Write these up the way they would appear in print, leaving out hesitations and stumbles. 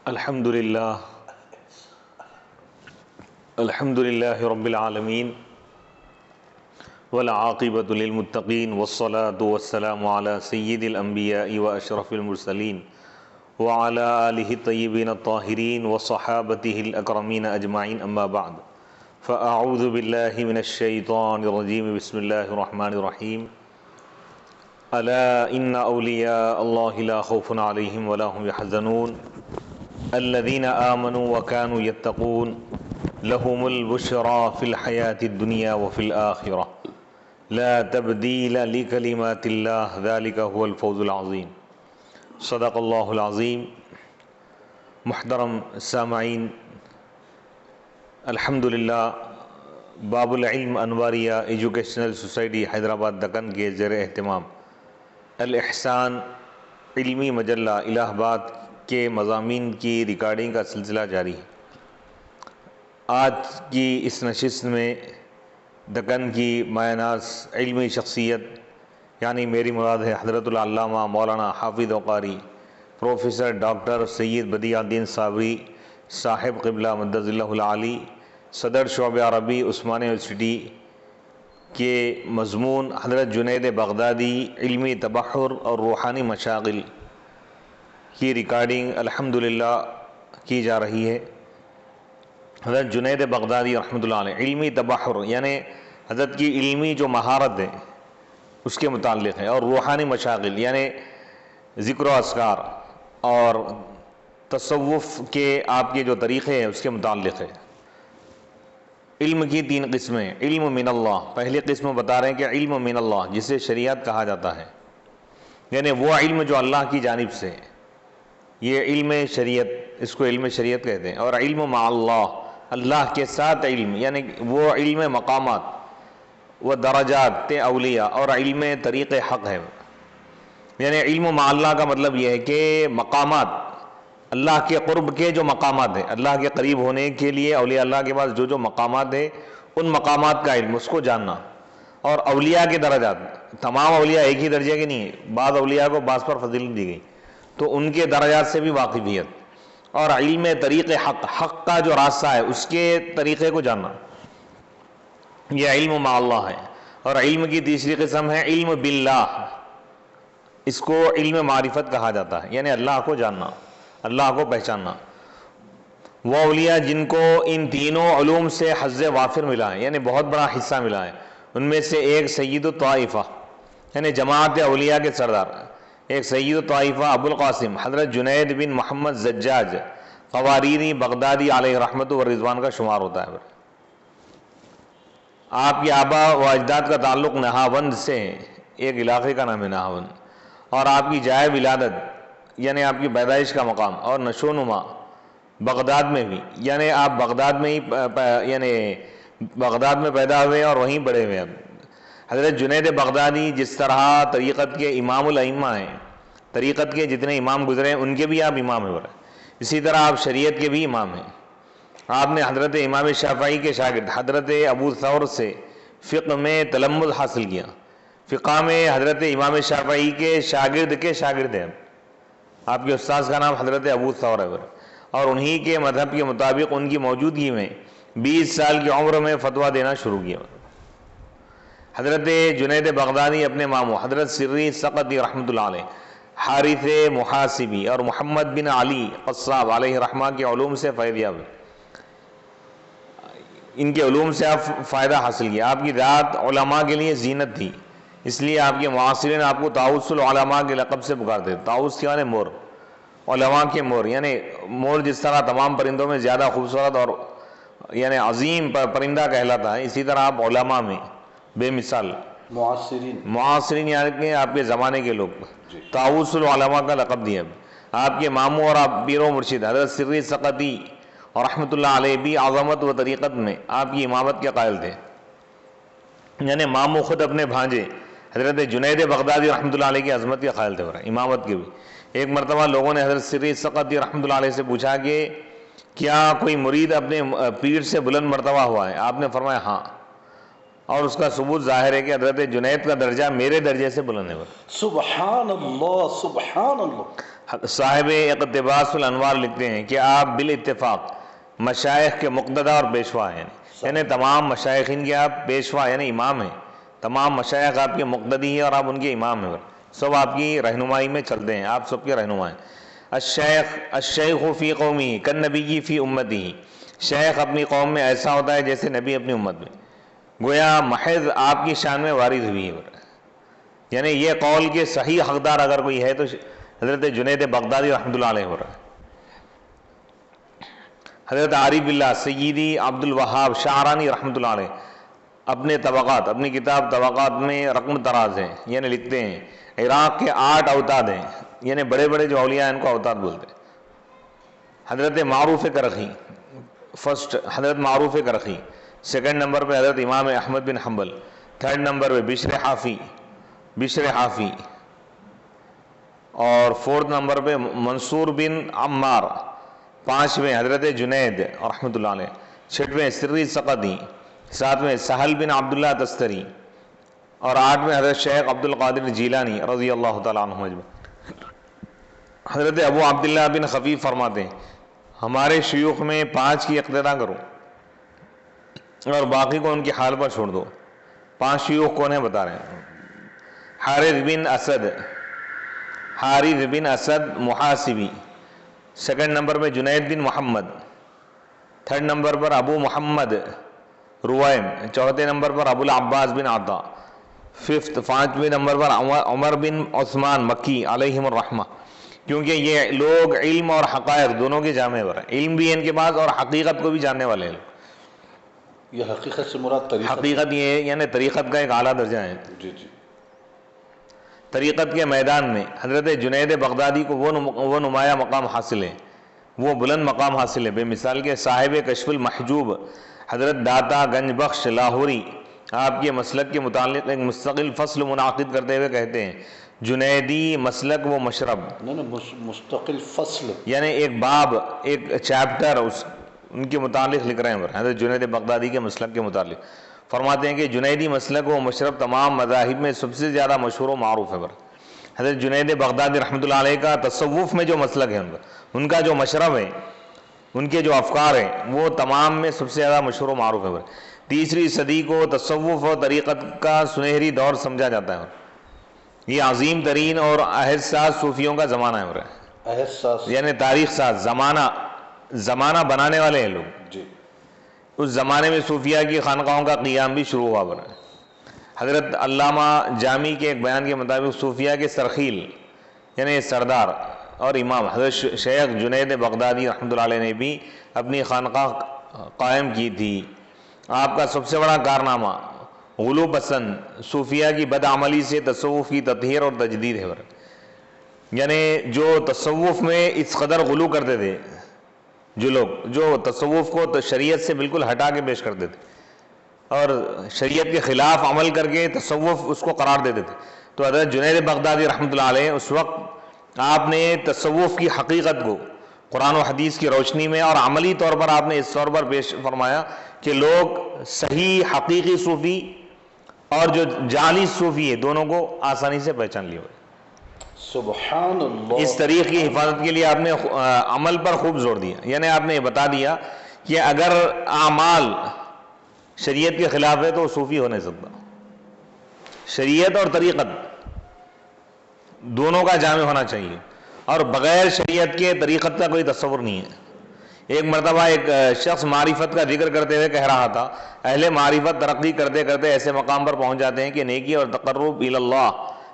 الحمد للہ رب العالمین والعاقبۃ للمتقین والصلاة والسلام علی سید الانبیاء واشرف المرسلین وعلی آلہ الطیبین الطاہرین وصحابتہ الاکرمین اجمعین اما بعد فاعوذ باللہ من الشیطان الرجیم بسم اللہ الرحمن الرحیم الا ان اولیاء اللہ لا خوف علیہم ولا هم یحزنون الذین آمنوا وکانوا یتقون لهم البشرى في الحیاة الدنیا وفی الآخرہ لا تبدیل لکلمات اللہ ذلک هو الفوز العظیم صدق اللہ العظیم۔ محترم سامعین، الحمدللہ باب العلم انواریہ ایجوکیشنل سوسائٹی حیدرآباد دکن کے زیر اہتمام الاحسان علمی مجلہ الہ آباد کے مضامین کی ریکارڈنگ کا سلسلہ جاری ہے۔ آج کی اس نشست میں دکن کی مایہ ناز علمی شخصیت یعنی میری مراد ہے حضرت العلامہ مولانا حافظ وقاری پروفیسر ڈاکٹر سید بدیع الدین صابری صاحب قبلہ مدد اللہ العالی، صدر شعبہ عربی عثمانیہ یونیورسٹی کے مضمون حضرت جنید بغدادی علمی تبحر اور روحانی مشاغل کی ریکارڈنگ الحمدللہ کی جا رہی ہے۔ حضرت جنید بغدادی رحمۃ اللہ علیہ علمی تبحر یعنی حضرت کی علمی جو مہارت ہے اس کے متعلق ہے، اور روحانی مشاغل یعنی ذکر و اذکار اور تصوف کے آپ کے جو طریقے ہیں اس کے متعلق ہے۔ علم کی تین قسمیں، علم من اللہ، پہلی قسم بتا رہے ہیں کہ علم من اللہ جسے شریعت کہا جاتا ہے، یعنی وہ علم جو اللہ کی جانب سے، یہ علم شریعت، اس کو علم شریعت کہتے ہیں۔ اور علم مع اللہ، اللہ کے ساتھ علم یعنی وہ علم مقامات و درجات اولیاء اور علم طریق حق ہے، یعنی علم مع اللہ کا مطلب یہ ہے کہ مقامات اللہ کے قرب کے جو مقامات ہیں، اللہ کے قریب ہونے کے لیے اولیاء اللہ کے پاس جو مقامات ہیں ان مقامات کا علم، اس کو جاننا۔ اور اولیاء کے درجات، تمام اولیاء ایک ہی درجے کے نہیں ہیں، بعض اولیاء کو بعض پر فضیلت دی گئی، تو ان کے درجات سے بھی واقفیت۔ اور علم طریق حق، حق کا جو راستہ ہے اس کے طریقے کو جاننا، یہ علم مع اللہ ہے۔ اور علم کی تیسری قسم ہے علم باللہ، اس کو علم معرفت کہا جاتا ہے، یعنی اللہ کو جاننا، اللہ کو پہچاننا۔ وہ اولیاء جن کو ان تینوں علوم سے حظ وافر ملا ہے، یعنی بہت بڑا حصہ ملا ہے، ان میں سے ایک سید الطائفہ یعنی جماعت اولیاء کے سردار، ایک سید الطائفہ ابو القاسم حضرت جنید بن محمد زجاج قواریری بغدادی علیہ رحمت و رضوان کا شمار ہوتا ہے۔ آپ کے آبا و اجداد کا تعلق نہاوند سے ہے، ایک علاقے کا نام ہے نہاوند، اور آپ کی جائے ولادت یعنی آپ کی پیدائش کا مقام اور نشو و نما بغداد میں بھی، یعنی آپ بغداد میں ہی یعنی بغداد میں پیدا ہوئے اور وہیں بڑے ہوئے۔ حضرت جنید بغدادی جس طرح طریقت کے امام الائمہ ہیں، طریقت کے جتنے امام گزرے ہیں ان کے بھی آپ امام ہیں، اسی طرح آپ شریعت کے بھی امام ہیں۔ آپ نے حضرت امام شافعی کے شاگرد حضرت ابو ثور سے فقہ میں تلمذ حاصل کیا، فقہ میں حضرت امام شافعی کے شاگرد ہیں۔ آپ کے استاذ کا نام حضرت ابو ثور ہے، اور انہی کے مذہب کے مطابق ان کی موجودگی میں 20 سال کی عمر میں فتویٰ دینا شروع کیا۔ حضرت جنید بغدادی اپنے ماموں حضرت سری سقطی رحمۃ اللہ علیہ، حارث محاسبی اور محمد بن علی قصاب علیہ رحمہ کے علوم سے فیض یاب، ان کے علوم سے آپ فائدہ حاصل کیا۔ آپ کی ذات علماء کے لیے زینت تھی، اس لیے آپ کے معاصرین آپ کو طاؤس العلماء کے لقب سے پکارتے تھے۔ طاؤس یعنی مور، علماء کے مور، یعنی مور جس طرح تمام پرندوں میں زیادہ خوبصورت اور یعنی عظیم پرندہ کہلاتا ہے، اسی طرح آپ علماء میں بے مثال معاصرین یعنی آپ کے زمانے کے لوگ طاؤس العلماء کا لقب دیا۔ آپ کے ماموں اور آپ پیر و مرشد حضرت سری سقطی اور رحمۃ اللہ علیہ بھی عظمت و طریقت میں آپ کی امامت کے قائل تھے، یعنی ماموں خود اپنے بھانجے حضرت جنید بغدادی رحمۃ اللہ علیہ کی عظمت کے قائل تھے، امامت کے بھی۔ ایک مرتبہ لوگوں نے حضرت سری سقطی رحمۃ اللہ علیہ سے پوچھا کہ کیا کوئی مرید اپنے پیر سے بلند مرتبہ ہوا ہے؟ آپ نے فرمایا ہاں، اور اس کا ثبوت ظاہر ہے کہ حضرت جنید کا درجہ میرے درجے سے بلند ہے۔ سبحان اللہ سبحان اللہ۔ صاحب اقتباس الانوار لکھتے ہیں کہ آپ بالاتفاق مشائخ کے مقتدی اور پیشوا ہیں، یعنی تمام مشائخین کے آپ پیشوا یعنی امام ہیں، تمام مشائخ آپ کے مقتدی ہیں اور آپ ان کے امام ہیں، سب آپ کی رہنمائی میں چلتے ہیں، آپ سب کے رہنما ہیں۔ الشیخ فی قومی کالنبی فی امتی، شیخ اپنی قوم میں ایسا ہوتا ہے جیسے نبی اپنی امت میں، گویا محض آپ کی شان میں وارد ہوئی ہے۔ یعنی یہ قول کے صحیح حقدار اگر کوئی ہے تو حضرت جنید بغدادی رحمۃ اللہ علیہ ہو رہا ہے۔ حضرت عارف باللہ سیدی عبد الوہاب شعرانی رحمۃ اللہ علیہ اپنے طبقات، اپنی کتاب طبقات میں رقم دراز ہیں، یعنی لکھتے ہیں عراق کے 8 اوتاد ہیں، یعنی بڑے بڑے جو اولیاء ہیں ان کو اوتاد بولتے ہیں۔ حضرت معروف کرخی فرسٹ، حضرت معروف کرخی، سیکنڈ نمبر پہ حضرت امام احمد بن حنبل، تھرڈ نمبر پہ بشر حافی، اور فورتھ نمبر پہ منصور بن عمار، پانچویں حضرت جنید رحمۃ اللہ علیہ، چھٹویں سری سقطی، ساتویں سہل بن عبداللہ تستری، اور آٹھویں حضرت شیخ عبد القادر جیلانی رضی اللہ تعالیٰ عنہ اجمعین۔ حضرت ابو عبداللہ بن خفیف فرماتے ہیں ہمارے شیوخ میں 5 کی اقتدا کرو اور باقی کو ان کی حال پر چھوڑ دو۔ 5 شیوخ کون ہیں بتا رہے ہیں؟ حارث بن اسد محاسبی، سیکنڈ نمبر پہ جنید بن محمد، تھرڈ نمبر پر ابو محمد روائم، چوتھے نمبر پر ابو العباس بن عطا، پانچویں نمبر پر عمر بن عثمان مکی علیہم الرحمہ، کیونکہ یہ لوگ علم اور حقائق دونوں کے جامع پر ہیں، علم بھی ہے ان کے پاس اور حقیقت کو بھی جاننے والے ہیں۔ یہ حقیقت سے مراد طریقت، حقیقت یہ یعنی طریقت کا ایک اعلیٰ درجہ ہے۔ جی جی۔ طریقت کے میدان میں حضرت جنید بغدادی کو وہ نمایاں مقام حاصل ہے، وہ بلند مقام حاصل ہے، بے مثال کے صاحب کشف المحجوب حضرت داتا گنج بخش لاہوری آپ کے مسلک کے متعلق ایک مستقل فصل منعقد کرتے ہوئے کہتے ہیں جنیدی مسلک و مشرب، مستقل فصل یعنی ایک باب، ایک چیپٹر ان کے متعلق لکھ رہے ہیں حضرت جنید بغدادی کے مسلک کے متعلق۔ فرماتے ہیں کہ جنیدی مسلک و مشرب تمام مذاہب میں سب سے زیادہ مشہور و معروف ہے۔ حضرت جنید بغدادی رحمۃ اللہ علیہ کا تصوف میں جو مسلک ہے ان کا جو مشرب ہے، ان کے جو افکار ہیں وہ تمام میں سب سے زیادہ مشہور و معروف ہے۔ 3 صدی کو تصوف و طریقت کا سنہری دور سمجھا جاتا ہے، یہ عظیم ترین اور عہد ساز صوفیوں کا زمانہ ہے، عہد ساز یعنی تاریخ ساز، زمانہ بنانے والے ہیں لوگ۔ جی۔ اس زمانے میں صوفیہ کی خانقاہوں کا قیام بھی شروع ہوا بنا۔ حضرت علامہ جامی کے ایک بیان کے مطابق صوفیہ کے سرخیل یعنی سردار اور امام حضرت شیخ جنید بغدادی رحمۃ اللہ علیہ نے بھی اپنی خانقاہ قائم کی تھی۔ آپ کا سب سے بڑا کارنامہ غلو پسند صوفیہ کی بدعملی سے تصوف کی تطہیر اور تجدید ہے، یعنی جو تصوف میں اس قدر غلو کرتے تھے، جو لوگ جو تصوف کو شریعت سے بالکل ہٹا کے پیش کرتے تھے اور شریعت کے خلاف عمل کر کے تصوف اس کو قرار دیتے تھے، تو حضرت جنید بغدادی رحمۃ اللہ علیہ اس وقت آپ نے تصوف کی حقیقت کو قرآن و حدیث کی روشنی میں اور عملی طور پر آپ نے اس طور پر پیش فرمایا کہ لوگ صحیح حقیقی صوفی اور جو جعلی صوفی ہے دونوں کو آسانی سے پہچان لیا۔ سبحان اللہ۔ اس طریق کی حفاظت کے لیے آپ نے عمل پر خوب زور دیا، یعنی آپ نے یہ بتا دیا کہ اگر اعمال شریعت کے خلاف ہے تو وہ صوفی ہو نہیں سکتا۔ شریعت اور طریقت دونوں کا جامع ہونا چاہیے، اور بغیر شریعت کے طریقت کا کوئی تصور نہیں ہے۔ ایک مرتبہ ایک شخص معرفت کا ذکر کرتے ہوئے کہہ رہا تھا اہل معرفت ترقی کرتے کرتے ایسے مقام پر پہنچ جاتے ہیں کہ نیکی اور تقرب الی اللہ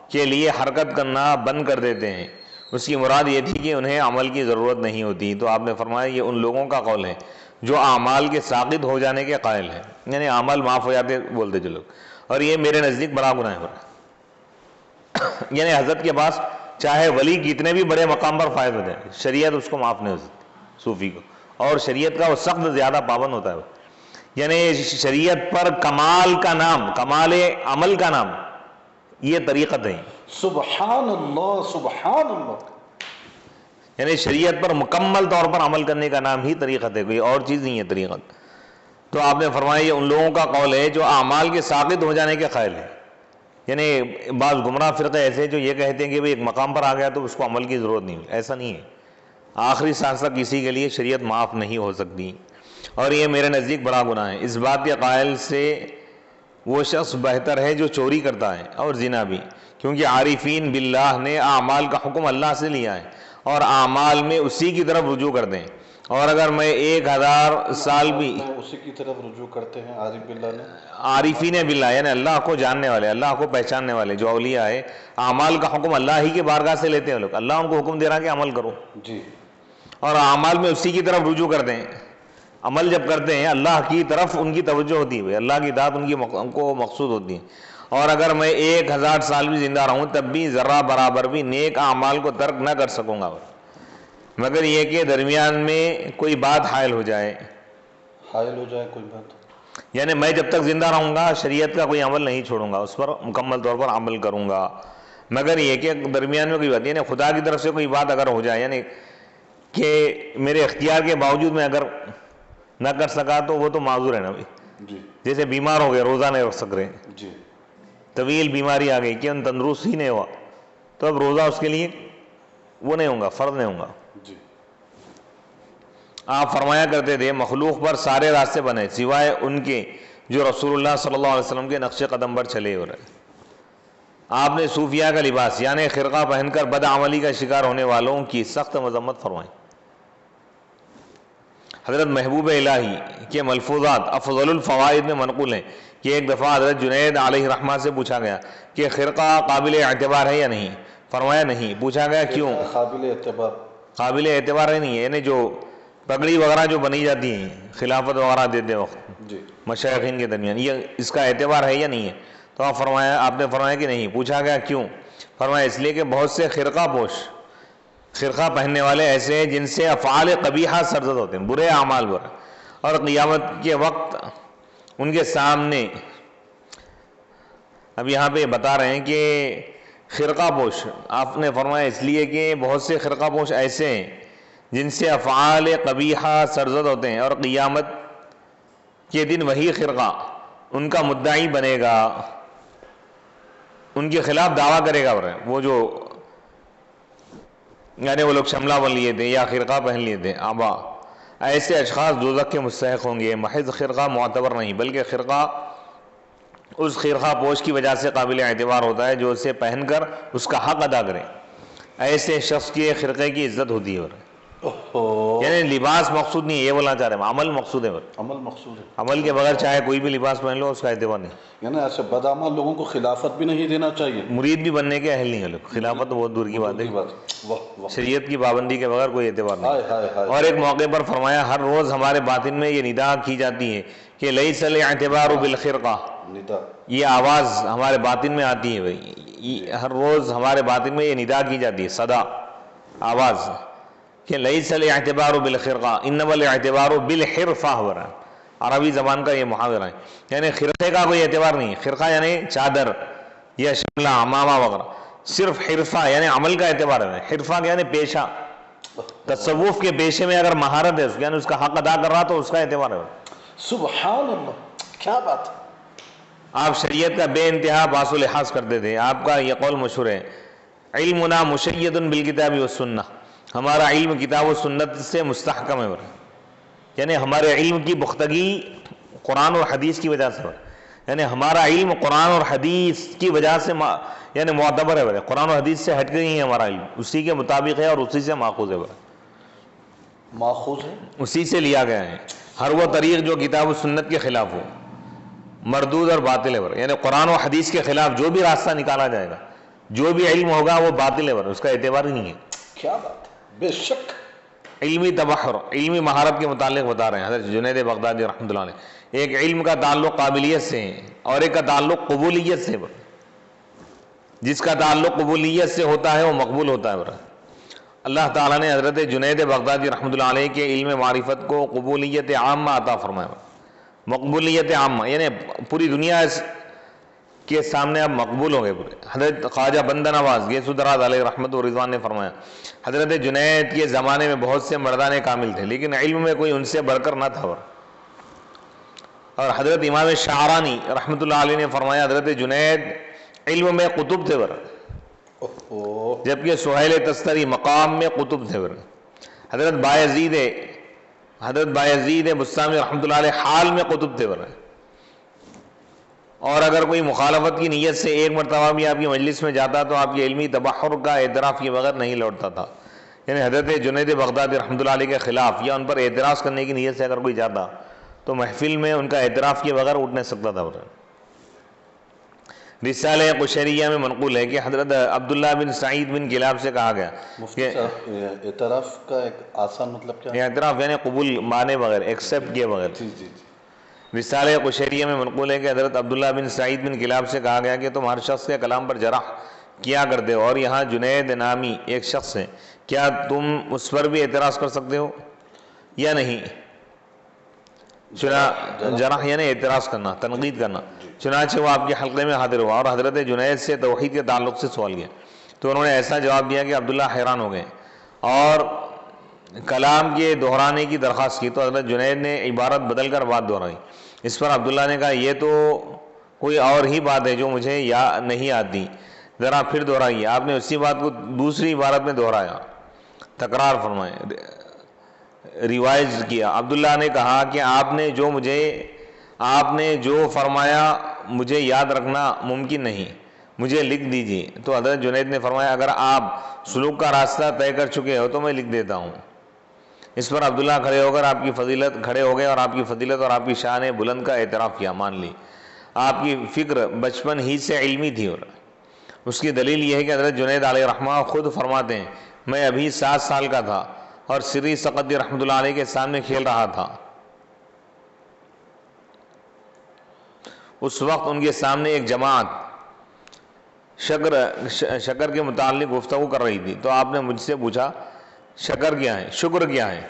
کے لیے حرکت کرنا بند کر دیتے ہیں۔ اس کی مراد یہ تھی کہ انہیں عمل کی ضرورت نہیں ہوتی، تو آپ نے فرمایا یہ ان لوگوں کا قول ہے جو اعمال کے ساقط ہو جانے کے قائل ہیں، یعنی اعمال معاف ہو جاتے بولتے جو لوگ، اور یہ میرے نزدیک بڑا گناہ ہے۔ یعنی حضرت کے پاس چاہے ولی کتنے بھی بڑے مقام پر فائز ہو جائے، شریعت اس کو معاف نہیں ہو سکتی صوفی کو، اور شریعت کا وہ سخت زیادہ پابند ہوتا ہے، یعنی شریعت پر کمال کا نام، کمال عمل کا نام یہ طریقت ہے۔ سبحان اللہ سبحان اللہ۔ یعنی شریعت پر مکمل طور پر عمل کرنے کا نام ہی طریقت ہے، کوئی اور چیز نہیں ہے طریقت۔ تو آپ نے فرمایا یہ ان لوگوں کا قول ہے جو اعمال کے ساقط ہو جانے کے قائل ہیں، یعنی بعض گمراہ فرقے ایسے ہیں جو یہ کہتے ہیں کہ ایک مقام پر آ گیا تو اس کو عمل کی ضرورت نہیں، ایسا نہیں ہے۔ آخری سانس تک کسی کے لیے شریعت معاف نہیں ہو سکتی، اور یہ میرے نزدیک بڑا گناہ ہے۔ اس بات کے قائل سے وہ شخص بہتر ہے جو چوری کرتا ہے اور زنا بھی، کیونکہ عارفین باللہ نے اعمال کا حکم اللہ سے لیا ہے اور اعمال میں اسی کی طرف رجوع کرتے ہیں، اور اگر میں 1000 سال بھی اسی کی طرف رجوع کرتے ہیں عارف باللہ نے، عارفین باللہ یعنی اللہ کو جاننے والے، اللہ کو پہچاننے والے جو اولیاء ہے، اعمال کا حکم اللہ ہی کے بارگاہ سے لیتے ہیں لوگ، اللہ ان کو حکم دے رہا کہ عمل کرو، جی، اور اعمال میں اسی کی طرف رجوع کرتے ہیں۔ عمل جب کرتے ہیں اللہ کی طرف ان کی توجہ ہوتی ہے، اللہ کی ذات ان کو مقصود ہوتی ہے، اور اگر میں 1000 سال بھی زندہ رہوں تب بھی ذرہ برابر بھی نیک اعمال کو ترک نہ کر سکوں گا، مگر یہ کہ درمیان میں کوئی بات حائل ہو جائے، حائل ہو جائے کوئی بات، یعنی میں جب تک زندہ رہوں گا شریعت کا کوئی عمل نہیں چھوڑوں گا، اس پر مکمل طور پر عمل کروں گا، مگر یہ کہ درمیان میں کوئی بات، یعنی خدا کی طرف سے کوئی بات اگر ہو جائے، یعنی کہ میرے اختیار کے باوجود میں اگر نہ کر سکا تو وہ تو معذور ہے نا بھائی، جی جیسے بیمار ہو گئے روزہ نہیں رکھ سک رہے، جی، طویل بیماری آ گئی کہ ان تندرست ہی نہیں ہوا تو اب روزہ اس کے لیے وہ نہیں ہوگا، فرض نہیں ہوگا۔ جی، آپ فرمایا کرتے تھے مخلوق پر سارے راستے بنے سوائے ان کے جو رسول اللہ صلی اللہ علیہ وسلم کے نقش قدم پر چلے ہو رہے۔ آپ نے صوفیہ کا لباس یعنی خرقہ پہن کر بدعملی کا شکار ہونے والوں کی سخت مذمت فرمائی۔ حضرت محبوب الہی کے ملفوظات افضل الفوائد میں منقول ہیں کہ ایک دفعہ حضرت جنید علیہ الرحمہ سے پوچھا گیا کہ خرقہ قابل اعتبار ہے یا نہیں، فرمایا نہیں۔ پوچھا گیا کیوں؟ قابل اعتبار، قابل اعتبار ہے نہیں ہے، یعنی جو پگڑی وغیرہ جو بنی جاتی ہیں خلافت وغیرہ دیتے وقت جی، مشائخین کے درمیان، یہ اس کا اعتبار ہے یا نہیں ہے؟ تو آپ نے فرمایا کہ نہیں۔ پوچھا گیا کیوں؟ فرمایا اس لیے کہ بہت سے خرقہ پوش، خرقہ پہننے والے ایسے ہیں جن سے افعال قبیحہ سرزد ہوتے ہیں، برے اعمال برے، اور قیامت کے وقت ان کے سامنے، اب یہاں پہ بتا رہے ہیں کہ خرقہ پوش، آپ نے فرمایا اس لیے کہ بہت سے خرقہ پوش ایسے ہیں جن سے افعال قبیحہ سرزد ہوتے ہیں، اور قیامت کے دن وہی خرقہ ان کا مدعی بنے گا، ان کے خلاف دعویٰ کرے گا، وہ جو یعنی وہ لوگ شملہ بن لیے تھے یا خرقہ پہن لیے تھے آبا، ایسے اشخاص دوزخ کے مستحق ہوں گے۔ محض خرقہ معتبر نہیں بلکہ خرقہ اس خرقہ پوش کی وجہ سے قابل اعتبار ہوتا ہے جو اسے پہن کر اس کا حق ادا کرے، ایسے شخص کی خرقے کی عزت ہوتی ہے۔ یعنی لباس مقصود نہیں ہے، یہ بولنا چاہ رہے ہیں، عمل مقصود ہے، عمل مقصود ہے، عمل کے بغیر چاہے کوئی بھی لباس پہن لو اس کا اعتبار نہیں۔ یعنی ایسے بدعمل لوگوں کو خلافت بھی نہیں دینا چاہیے، مرید بھی بننے کے اہل نہیں ہے لوگ، خلافت تو بہت دور کی بات ہے، واہ واہ، شریعت کی پابندی کے بغیر کوئی اعتبار نہیں۔ ہائے ہائے ہائے، اور ایک موقع پر فرمایا ہر روز ہمارے باطن میں یہ ندا کی جاتی ہے کہ لیس الاعتبار بالخرقہ، ندا، یہ آواز ہمارے باطن میں آتی ہے بھائی، ہر روز ہمارے باطن میں یہ ندا کی جاتی ہے، صدا، آواز، کہ لیس الاعتبار بالخرقہ انما الاعتبار بالحرفہ ہو رہا ہے، عربی زبان کا یہ محاورہ ہے، یعنی خرقے کا کوئی اعتبار نہیں، خرقہ یعنی چادر یا شملہ عمامہ وغیرہ، صرف حرفہ یعنی عمل کا اعتبار ہے، حرفہ یعنی پیشہ، تصوف کے پیشے میں اگر مہارت ہے یعنی اس کا حق ادا کر رہا تو اس کا اعتبار ہے۔ سبحان اللہ، کیا بات ہے، آپ شریعت کا بے انتہا باس و لحاظ کرتے تھے، آپ کا یہ قول مشہور ہے علمنا مشید بالکتاب والسنہ، ہمارا علم کتاب و سنت سے مستحکم ہے، یعنی ہمارے علم کی پختگی قرآن اور حدیث کی وجہ سے، یعنی ہمارا علم قرآن اور حدیث کی وجہ سے یعنی معتبر ہے، قرآن اور حدیث سے ہٹ کے نہیں ہے ہمارا علم، اسی کے مطابق ہے اور اسی سے ماخوذ ہے، ماخوذ ہے، اسی سے لیا گیا ہے۔ ہر وہ طریق جو کتاب و سنت کے خلاف ہو مردود اور باطل ہے، یعنی قرآن و حدیث کے خلاف جو بھی راستہ نکالا جائے گا، جو بھی علم ہوگا وہ باطل ہے، اس کا اعتبار ہی نہیں ہے۔ کیا بات ہے، بے شک، علمی تبحر، علمی مہارت کے متعلق بتا رہے ہیں حضرت جنید بغدادی رحمۃ اللہ علیہ، ایک علم کا تعلق قابلیت سے ہے اور ایک کا تعلق قبولیت سے، جس کا تعلق قبولیت سے ہوتا ہے وہ مقبول ہوتا ہے۔ اللہ تعالیٰ نے حضرت جنید بغدادی رحمۃ اللہ علیہ کے علم معرفت کو قبولیت عامہ عطا فرمایا، مقبولیت عامہ یعنی پوری دنیا کے سامنے اب مقبول ہو گئے پورے۔ حضرت خواجہ بندہ نواز غیث الدراز علیہ رحمت و رضوان نے فرمایا حضرت جنید کے زمانے میں بہت سے مردان کامل تھے لیکن علم میں کوئی ان سے بڑھ کر نہ تھا، اور حضرت امام شعرانی رحمت اللہ علیہ نے فرمایا حضرت جنید علم میں قطب تھے اوہ، جبکہ سہیل تستری مقام میں قطب تھے حضرت بایزید بستامی رحمۃ اللہ علیہ حال میں قطب تھے اور اگر کوئی مخالفت کی نیت سے ایک مرتبہ بھی آپ کی مجلس میں جاتا تو آپ کی علمی تبحر کا اعتراف کے بغیر نہیں لوٹتا تھا. یعنی حضرت جنید بغدادی رحمۃ اللہ علیہ کے خلاف یا ان پر اعتراض کرنے کی نیت سے اگر کوئی جاتا تو محفل میں ان کا اعتراف کے بغیر اٹھ نہیں سکتا تھا. رسالہ قشیریہ میں منقول ہے کہ حضرت عبداللہ بن سعید بن کلاب سے کہا گیا مفتی صاحب اعتراف کا ایک آسان مطلب کیا ہے؟ اعتراف یعنی قبول مانے بغیر، ایکسیپٹ کیے بغیر. جی جی جی. رسالہ قشیریہ میں منقول ہے کہ حضرت عبداللہ بن سعید بن کلاب سے کہا گیا کہ تم ہر شخص کے کلام پر جرح کیا کرتے ہو اور یہاں جنید نامی ایک شخص ہے، کیا تم اس پر بھی اعتراض کر سکتے ہو یا نہیں؟ جرح یعنی اعتراض کرنا، تنقید کرنا. چنانچہ وہ آپ کے حلقے میں حاضر ہوا اور حضرت جنید سے توحید کے تعلق سے سوال کیا تو انہوں نے ایسا جواب دیا کہ عبداللہ حیران ہو گئے اور کلام کے دہرانے کی درخواست کی تو حضرت جنید نے عبارت بدل کر بات دہرائی. اس پر عبداللہ نے کہا یہ تو کوئی اور ہی بات ہے جو مجھے نہیں آتی، ذرا پھر دہرائیے. آپ نے اسی بات کو دوسری عبارت میں دہرایا، تکرار فرمائے، ریوائز کیا. عبداللہ نے کہا کہ آپ نے جو فرمایا مجھے یاد رکھنا ممکن نہیں، مجھے لکھ دیجیے. تو حضرت جنید نے فرمایا اگر آپ سلوک کا راستہ طے کر چکے ہو تو میں لکھ دیتا ہوں. اس پر عبداللہ کھڑے ہو گئے اور آپ کی فضیلت اور آپ کی شان بلند کا اعتراف کیا، مان لی. آپ کی فکر بچپن ہی سے علمی تھی اور اس کی دلیل یہ ہے کہ حضرت جنید علیہ رحمہ خود فرماتے ہیں میں ابھی 7 سال کا تھا اور سری سقطی رحمۃ اللہ علیہ کے سامنے کھیل رہا تھا. اس وقت ان کے سامنے ایک جماعت شکر کے متعلق گفتگو کر رہی تھی تو آپ نے مجھ سے پوچھا شکر کیا ہے، شکر کیا ہے،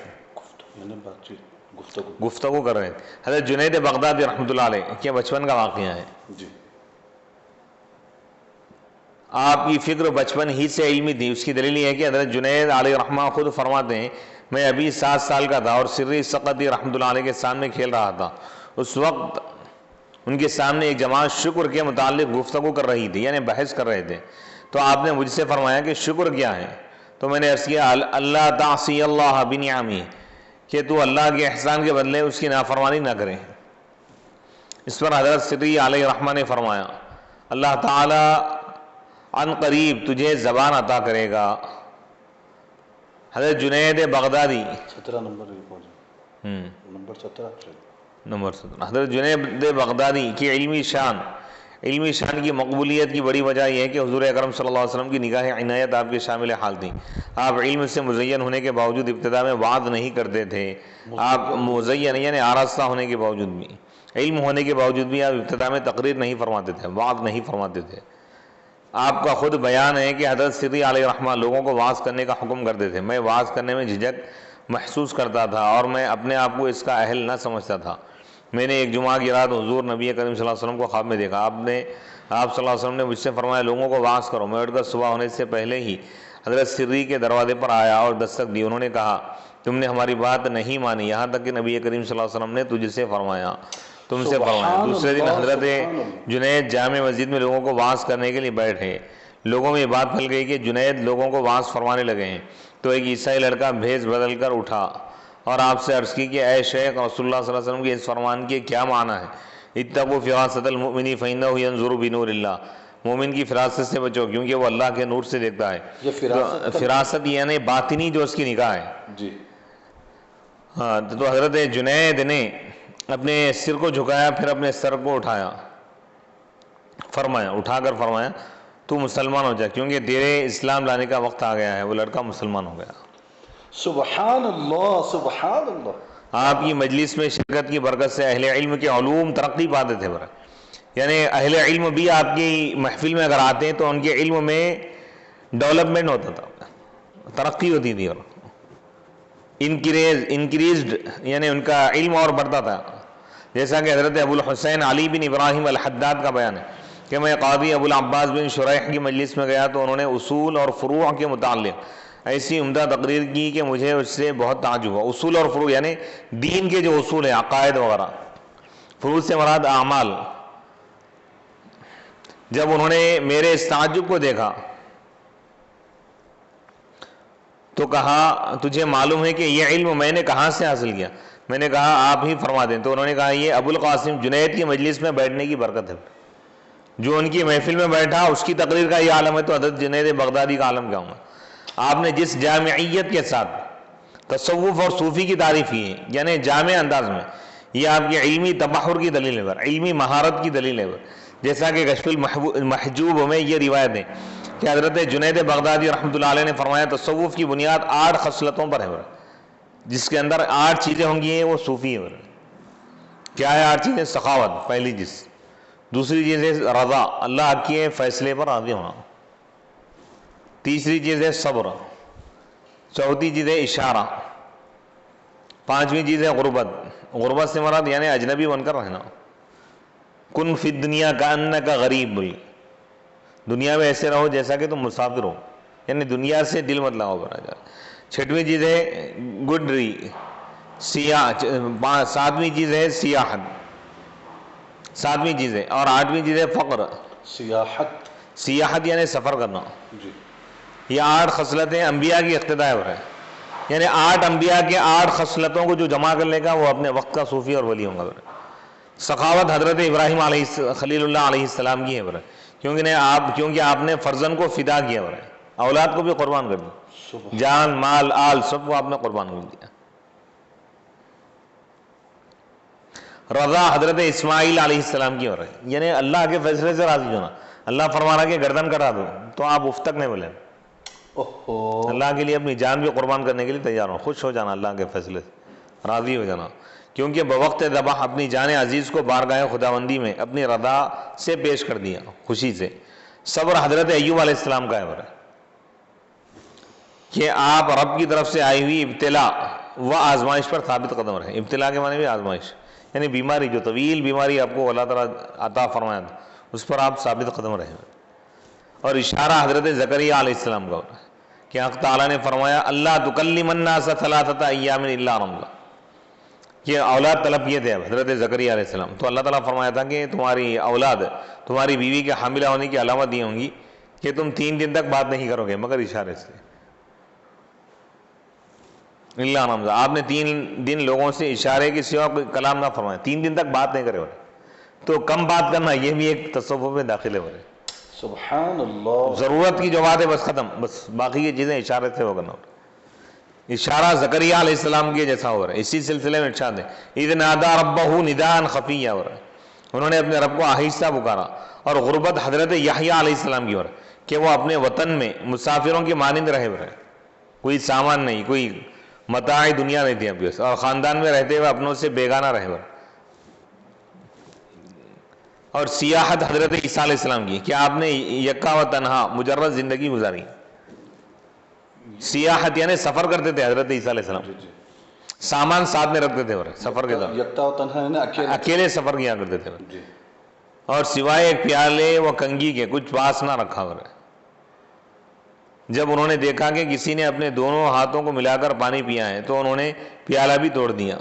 گفتگو کر رہے تھے. حضرت جنید بغدادی رحمۃ اللہ علیہ کیا بچپن کا واقعہ ہے. جی. آپ کی فکر بچپن ہی سے علمی تھی. اس کی دلیل یہ ہے کہ حضرت جنید علیہ رحمہ خود فرماتے ہیں میں ابھی 7 سال کا تھا اور سری سقطی رحمۃ اللہ علیہ کے سامنے کھیل رہا تھا. اس وقت ان کے سامنے ایک جماعت شکر کے متعلق گفتگو کر رہی تھی، یعنی بحث کر رہے تھے. تو آپ نے مجھ سے فرمایا کہ شکر کیا ہے. تو میں نے عرض کیا اللہ تعصی اللہ بنعمہ، کہ تو اللہ کے احسان کے بدلے اس کی نافرمانی نہ کرے. اس پر حضرت سری علیہ رحمہ نے فرمایا اللہ تعالی عن قریب تجھے زبان عطا کرے گا. حضرت جنید بغدادی 17 نمبر نمبر 17 حضرت جنید بغدادی کی علمی شان کی مقبولیت کی بڑی وجہ یہ ہے کہ حضور اکرم صلی اللہ علیہ وسلم کی نگاہ عنایت آپ کے شامل حال تھی. آپ علم سے مزین ہونے کے باوجود ابتدا میں وعظ نہیں کرتے تھے. آپ مزین یعنی آراستہ ہونے کے باوجود بھی، علم ہونے کے باوجود بھی آپ ابتدا میں تقریر نہیں فرماتے تھے، وعظ نہیں فرماتے تھے. آپ کا خود بیان ہے کہ حضرت سری علیہ رحمہ لوگوں کو وعظ کرنے کا حکم کرتے تھے. میں وعظ کرنے میں جھجک محسوس کرتا تھا اور میں اپنے آپ کو اس کا اہل نہ سمجھتا تھا. میں نے ایک جمعہ کی رات حضور نبی کریم صلی اللہ علیہ وسلم کو خواب میں دیکھا. آپ صلی اللہ علیہ وسلم نے مجھ سے فرمایا لوگوں کو وعظ کرو. میں اٹھ کر صبح ہونے سے پہلے ہی حضرت سری کے دروازے پر آیا اور دستک دی. انہوں نے کہا تم نے ہماری بات نہیں مانی یہاں تک کہ نبی کریم صلی اللہ علیہ وسلم نے تم سے فرمایا. دوسرے دن حضرت جنید جامع مسجد میں لوگوں کو وعظ کرنے کے لیے بیٹھے. لوگوں میں یہ بات پھیل گئی کہ جنید لوگوں کو وعظ فرمانے لگے ہیں. تو ایک عیسائی لڑکا بھیس بدل کر اٹھا اور آپ سے عرض کی کہ اے شیخ رسول اللہ صلی اللہ علیہ وسلم کے اس فرمان کے کیا معنی ہے؟ اتقوا فراست المؤمن فإنه ينظر بنور اللہ، مومن کی فراست سے بچو کیونکہ وہ اللہ کے نور سے دیکھتا ہے. فراست یعنی باطنی جو اس کی نگاہ ہے. جی ہاں. تو حضرت جنید نے اپنے سر کو جھکایا پھر اپنے سر کو اٹھا کر فرمایا تو مسلمان ہو جا کیونکہ تیرے اسلام لانے کا وقت آ گیا ہے. وہ لڑکا مسلمان ہو گیا. سبحان اللہ سبحان اللہ. آپ کی مجلس میں شرکت کی برکت سے اہل علم کے علوم ترقی پاتے تھے. یعنی اہل علم بھی آپ کی محفل میں اگر آتے ہیں تو ان کے علم میں ڈیولپمنٹ ہوتا تھا، ترقی ہوتی تھی اور انکریزڈ یعنی ان کا علم اور بڑھتا تھا. جیسا کہ حضرت ابو الحسین علی بن ابراہیم الحداد کا بیان ہے کہ میں قاضی ابو العباس بن شریح کی مجلس میں گیا تو انہوں نے اصول اور فروع کے متعلق ایسی عمدہ تقریر کی کہ مجھے اس سے بہت تعجب ہوا. اصول اور فروع یعنی دین کے جو اصول ہیں، عقائد وغیرہ. فروع سے مراد اعمال جب انہوں نے میرے اس تعجب کو دیکھا تو کہا تجھے معلوم ہے کہ یہ علم میں نے کہاں سے حاصل کیا؟ میں نے کہا آپ ہی فرما دیں. تو انہوں نے کہا یہ ابو القاسم جنید کی مجلس میں بیٹھنے کی برکت ہے. جو ان کی محفل میں بیٹھا اس کی تقریر کا یہ عالم ہے تو حضرت جنید بغدادی کا عالم کیا ہوگا. آپ نے جس جامعیت کے ساتھ تصوف اور صوفی کی تعریف کی ہے، یعنی جامع انداز میں، یہ آپ کی علمی تبحر کی دلیل ہے، علمی مہارت کی دلیل ہے. جیسا کہ کشف المحجوب میں یہ روایت ہے کہ حضرت جنید بغدادی رحمۃ اللہ علیہ نے فرمایا تصوف کی بنیاد 8 خصلتوں پر ہے، جس کے اندر 8 چیزیں ہوں گی وہ صوفی ہے. کیا ہے 8 چیزیں؟ سخاوت پہلی چیز، دوسری چیز ہے رضا، اللہ کے فیصلے پر راضی ہونا، تیسری چیز ہے صبر، چوتھی چیز ہے اشارہ، پانچویں چیز ہے غربت. غربت سے مراد یعنی اجنبی بن کر رہنا. کن فی الدنیا کأنک غریب، دنیا میں ایسے رہو جیسا کہ تم مسافر ہو، یعنی دنیا سے دل مت لگاؤ برا جا. چھٹویں چیز ہے گڈری، ساتویں چیز ہے سیاحت، ساتویں چیز ہے، اور 8ویں چیز ہے فقر. سیاحت یعنی سفر کرنا. یہ 8 خصلتیں انبیاء کی اقتداء پر ہے، یعنی 8 انبیاء کے 8 خصلتوں کو جو جمع کر لے گا وہ اپنے وقت کا صوفی اور ولی ہوگا. سخاوت حضرت ابراہیم خلیل اللہ علیہ السلام کی ہے، کیونکہ آپ نے فرزند کو فدا کیا، اولاد کو بھی قربان کر دیا، جان مال آل سب کو آپ نے قربان کر دیا. رضا حضرت اسماعیل علیہ السلام کی ہے، یعنی اللہ کے فیصلے سے راضی ہونا. اللہ فرما رہا کہ گردن کٹا دو تو آپ اف تک نہیں بولیں. اللہ کے لیے اپنی جان بھی قربان کرنے کے لیے تیار ہو، خوش ہو جانا اللہ کے فیصلے سے، راضی ہو جانا. کیونکہ بوقت ذبح اپنی جان عزیز کو بارگاہ خداوندی میں اپنی رضا سے پیش کر دیا، خوشی سے. صبر حضرت ایوب علیہ السلام کا ہے کہ آپ رب کی طرف سے آئی ہوئی ابتلا و آزمائش پر ثابت قدم رہے. ابتلا کے معنی بھی آزمائش، یعنی بیماری، جو طویل بیماری آپ کو اللہ تعالیٰ عطا فرمایا تھا اس پر آپ ثابت قدم رہے. اور اشارہ حضرت زکریا علیہ السلام کا کہ حق تعالیٰ نے فرمایا اللہ تکلم الناس ثلاثۃ ایام الا رمزا، یہ اولاد طلب کیے تھے حضرت زکریا علیہ السلام. تو اللہ تعالیٰ فرمایا تھا کہ تمہاری اولاد تمہاری بیوی کے حاملہ ہونے کی علامت یہ ہوں گی کہ تم 3 دن تک بات نہیں کرو گے مگر اشارے سے. اللہ رمزا، آپ نے 3 دن لوگوں سے اشارے کے سوا کوئی کلام نہ فرمایا، 3 دن تک بات نہیں کرے. تو کم بات کرنا یہ بھی ایک تصوف میں داخل ہے. سبحان اللہ. ضرورت کی جو بات ہے بس ختم، بس باقی کی چیزیں اشارے سے ہو کرنا. اشارہ زکریا علیہ السلام کے جیسا ہو رہا ہے. اسی سلسلے میں ارشاد ہے اذ نادى ربہ نداء خفیا، ہو رہا ہے انہوں نے اپنے رب کو آہستہ پکارا. اور غربت حضرت یحییٰ علیہ السلام کی ہو رہا ہے کہ وہ اپنے وطن میں مسافروں کے مانند رہے ہوئے، کوئی سامان نہیں، کوئی متاع دنیا نہیں تھی اب، اور خاندان میں رہتے ہوئے اپنوں سے بیگانہ رہے ہوئے. اور سیاحت حضرت عیسیٰ علیہ السلام کی کہ آپ نے یکا و تنہا مجرد زندگی گزاری. سیاحت یعنی سفر کرتے تھے حضرت عیسیٰ علیہ السلام، سامان ساتھ میں رکھتے تھے سفر کے دوران، یکتا و تنہا اکیلے سفر کیا کرتے تھے. اور سوائے ایک پیالے و کنگھی کے کچھ پاس نہ رکھا ہوا ہے. جب انہوں نے دیکھا کہ کسی نے اپنے دونوں ہاتھوں کو ملا کر پانی پیا ہے تو انہوں نے پیالہ بھی توڑ دیا.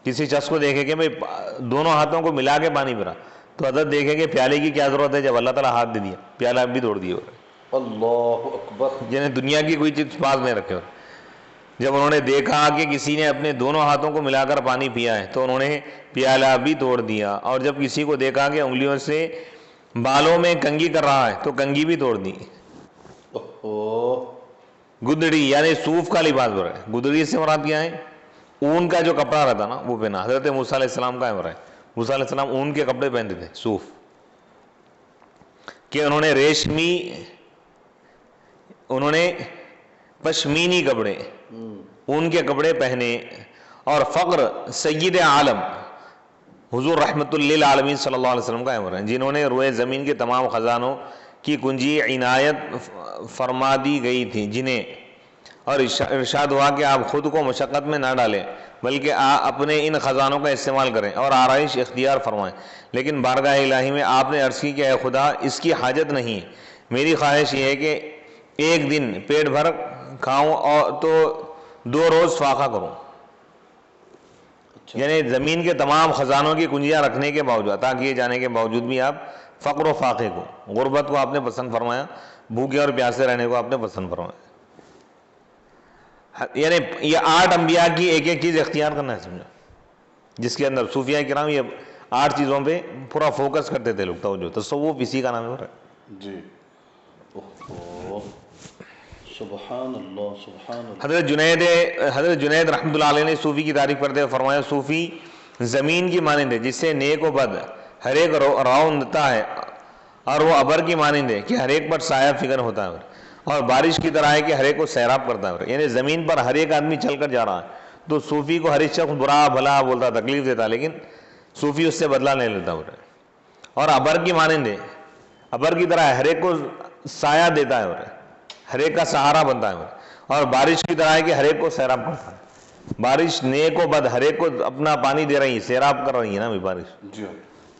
کسی شخص کو دیکھے کہ بھئی دونوں ہاتھوں کو ملا کے پانی پی رہا، تو حضرت دیکھے کہ پیالے کی کیا ضرورت ہے جب اللہ تعالیٰ ہاتھ دے دیا، پیالہ بھی توڑ دیا. اللہ اکبر. یعنی دنیا کی کوئی چیز پاس نہیں رکھے. جب انہوں نے دیکھا کہ کسی نے اپنے دونوں ہاتھوں کو ملا کر پانی پیا ہے تو انہوں نے پیالہ بھی توڑ دیا. اور جب کسی کو دیکھا کہ انگلیوں سے بالوں میں کنگھی کر رہا ہے تو کنگھی بھی توڑ دی. گدڑی یعنی صوف کا لباس ہو رہا ہے. گدڑی سے مراد کیا ہے؟ اون کا جو کپڑا رہتا نا وہ پہنا. حضرت موسیٰ علیہ السلام کا ہو رہا ہے، موسیٰ علیہ السلام اون کے کپڑے پہنتے تھے، صوف کہ انہوں نے ریشمی، انہوں نے پشمینی کپڑے، اون کے کپڑے پہنے. اور فقر سید عالم حضور رحمت للعالمین صلی اللہ علیہ وسلم کا ہو رہا ہے، جنہوں نے روئے زمین کے تمام خزانوں کی کنجی عنایت فرما دی گئی تھی جنہیں، اور ارشاد ہوا کہ آپ خود کو مشقت میں نہ ڈالیں بلکہ اپنے ان خزانوں کا استعمال کریں اور آرائش اختیار فرمائیں. لیکن بارگاہ الہی میں آپ نے عرض کی کہ اے خدا اس کی حاجت نہیں، میری خواہش یہ ہے کہ ایک دن پیٹ بھر کھاؤں اور تو 2 روز فاقہ کروں. یعنی زمین کے تمام خزانوں کی کنجیاں رکھنے کے باوجود، عطا کیے جانے کے باوجود بھی آپ فقر و فاقے کو، غربت کو آپ نے پسند فرمایا، بھوکے اور پیاسے رہنے کو آپ نے پسند فرمایا. یعنی یہ 8 انبیاء کی ایک ایک چیز اختیار کرنا ہے، سمجھا، جس کے اندر صوفیہ کرام یہ 8 چیزوں پہ پورا فوکس کرتے تھے لوگ. توجہ، تصوف اسی کا نام ہے. جی. اوہ، سبحان اللہ سبحان اللہ. حضرت جنید رحمۃ اللہ علیہ نے صوفی کی تعریف کرتے ہوئے فرمایا صوفی زمین کی مانند ہے جس سے نیک و بد ہر ایک راؤندتا ہے، اور وہ ابر کی مانند ہے کہ ہر ایک پر سایہ فکر ہوتا ہے، اور بارش کی طرح ہے کہ ہر ایک کو سیراب کرتا ہے. یعنی زمین پر ہر ایک آدمی چل کر جا رہا ہے، تو صوفی کو ہر ایک شخص برا بھلا بولتا، تکلیف دیتا، لیکن صوفی اس سے بدلہ نہیں لیتا. اور ابر کی مانند ہے، ابر کی طرح ہر ایک کو سایہ دیتا ہے، ہر ایک کا سہارا بنتا ہے. اور بارش کی طرح ہے کہ ہر ایک کو سیراب کرتا ہے. بارش نیک و بد ہر ایک کو اپنا پانی دے رہی ہے، سیراب کر رہی ہے نا بارش. جی.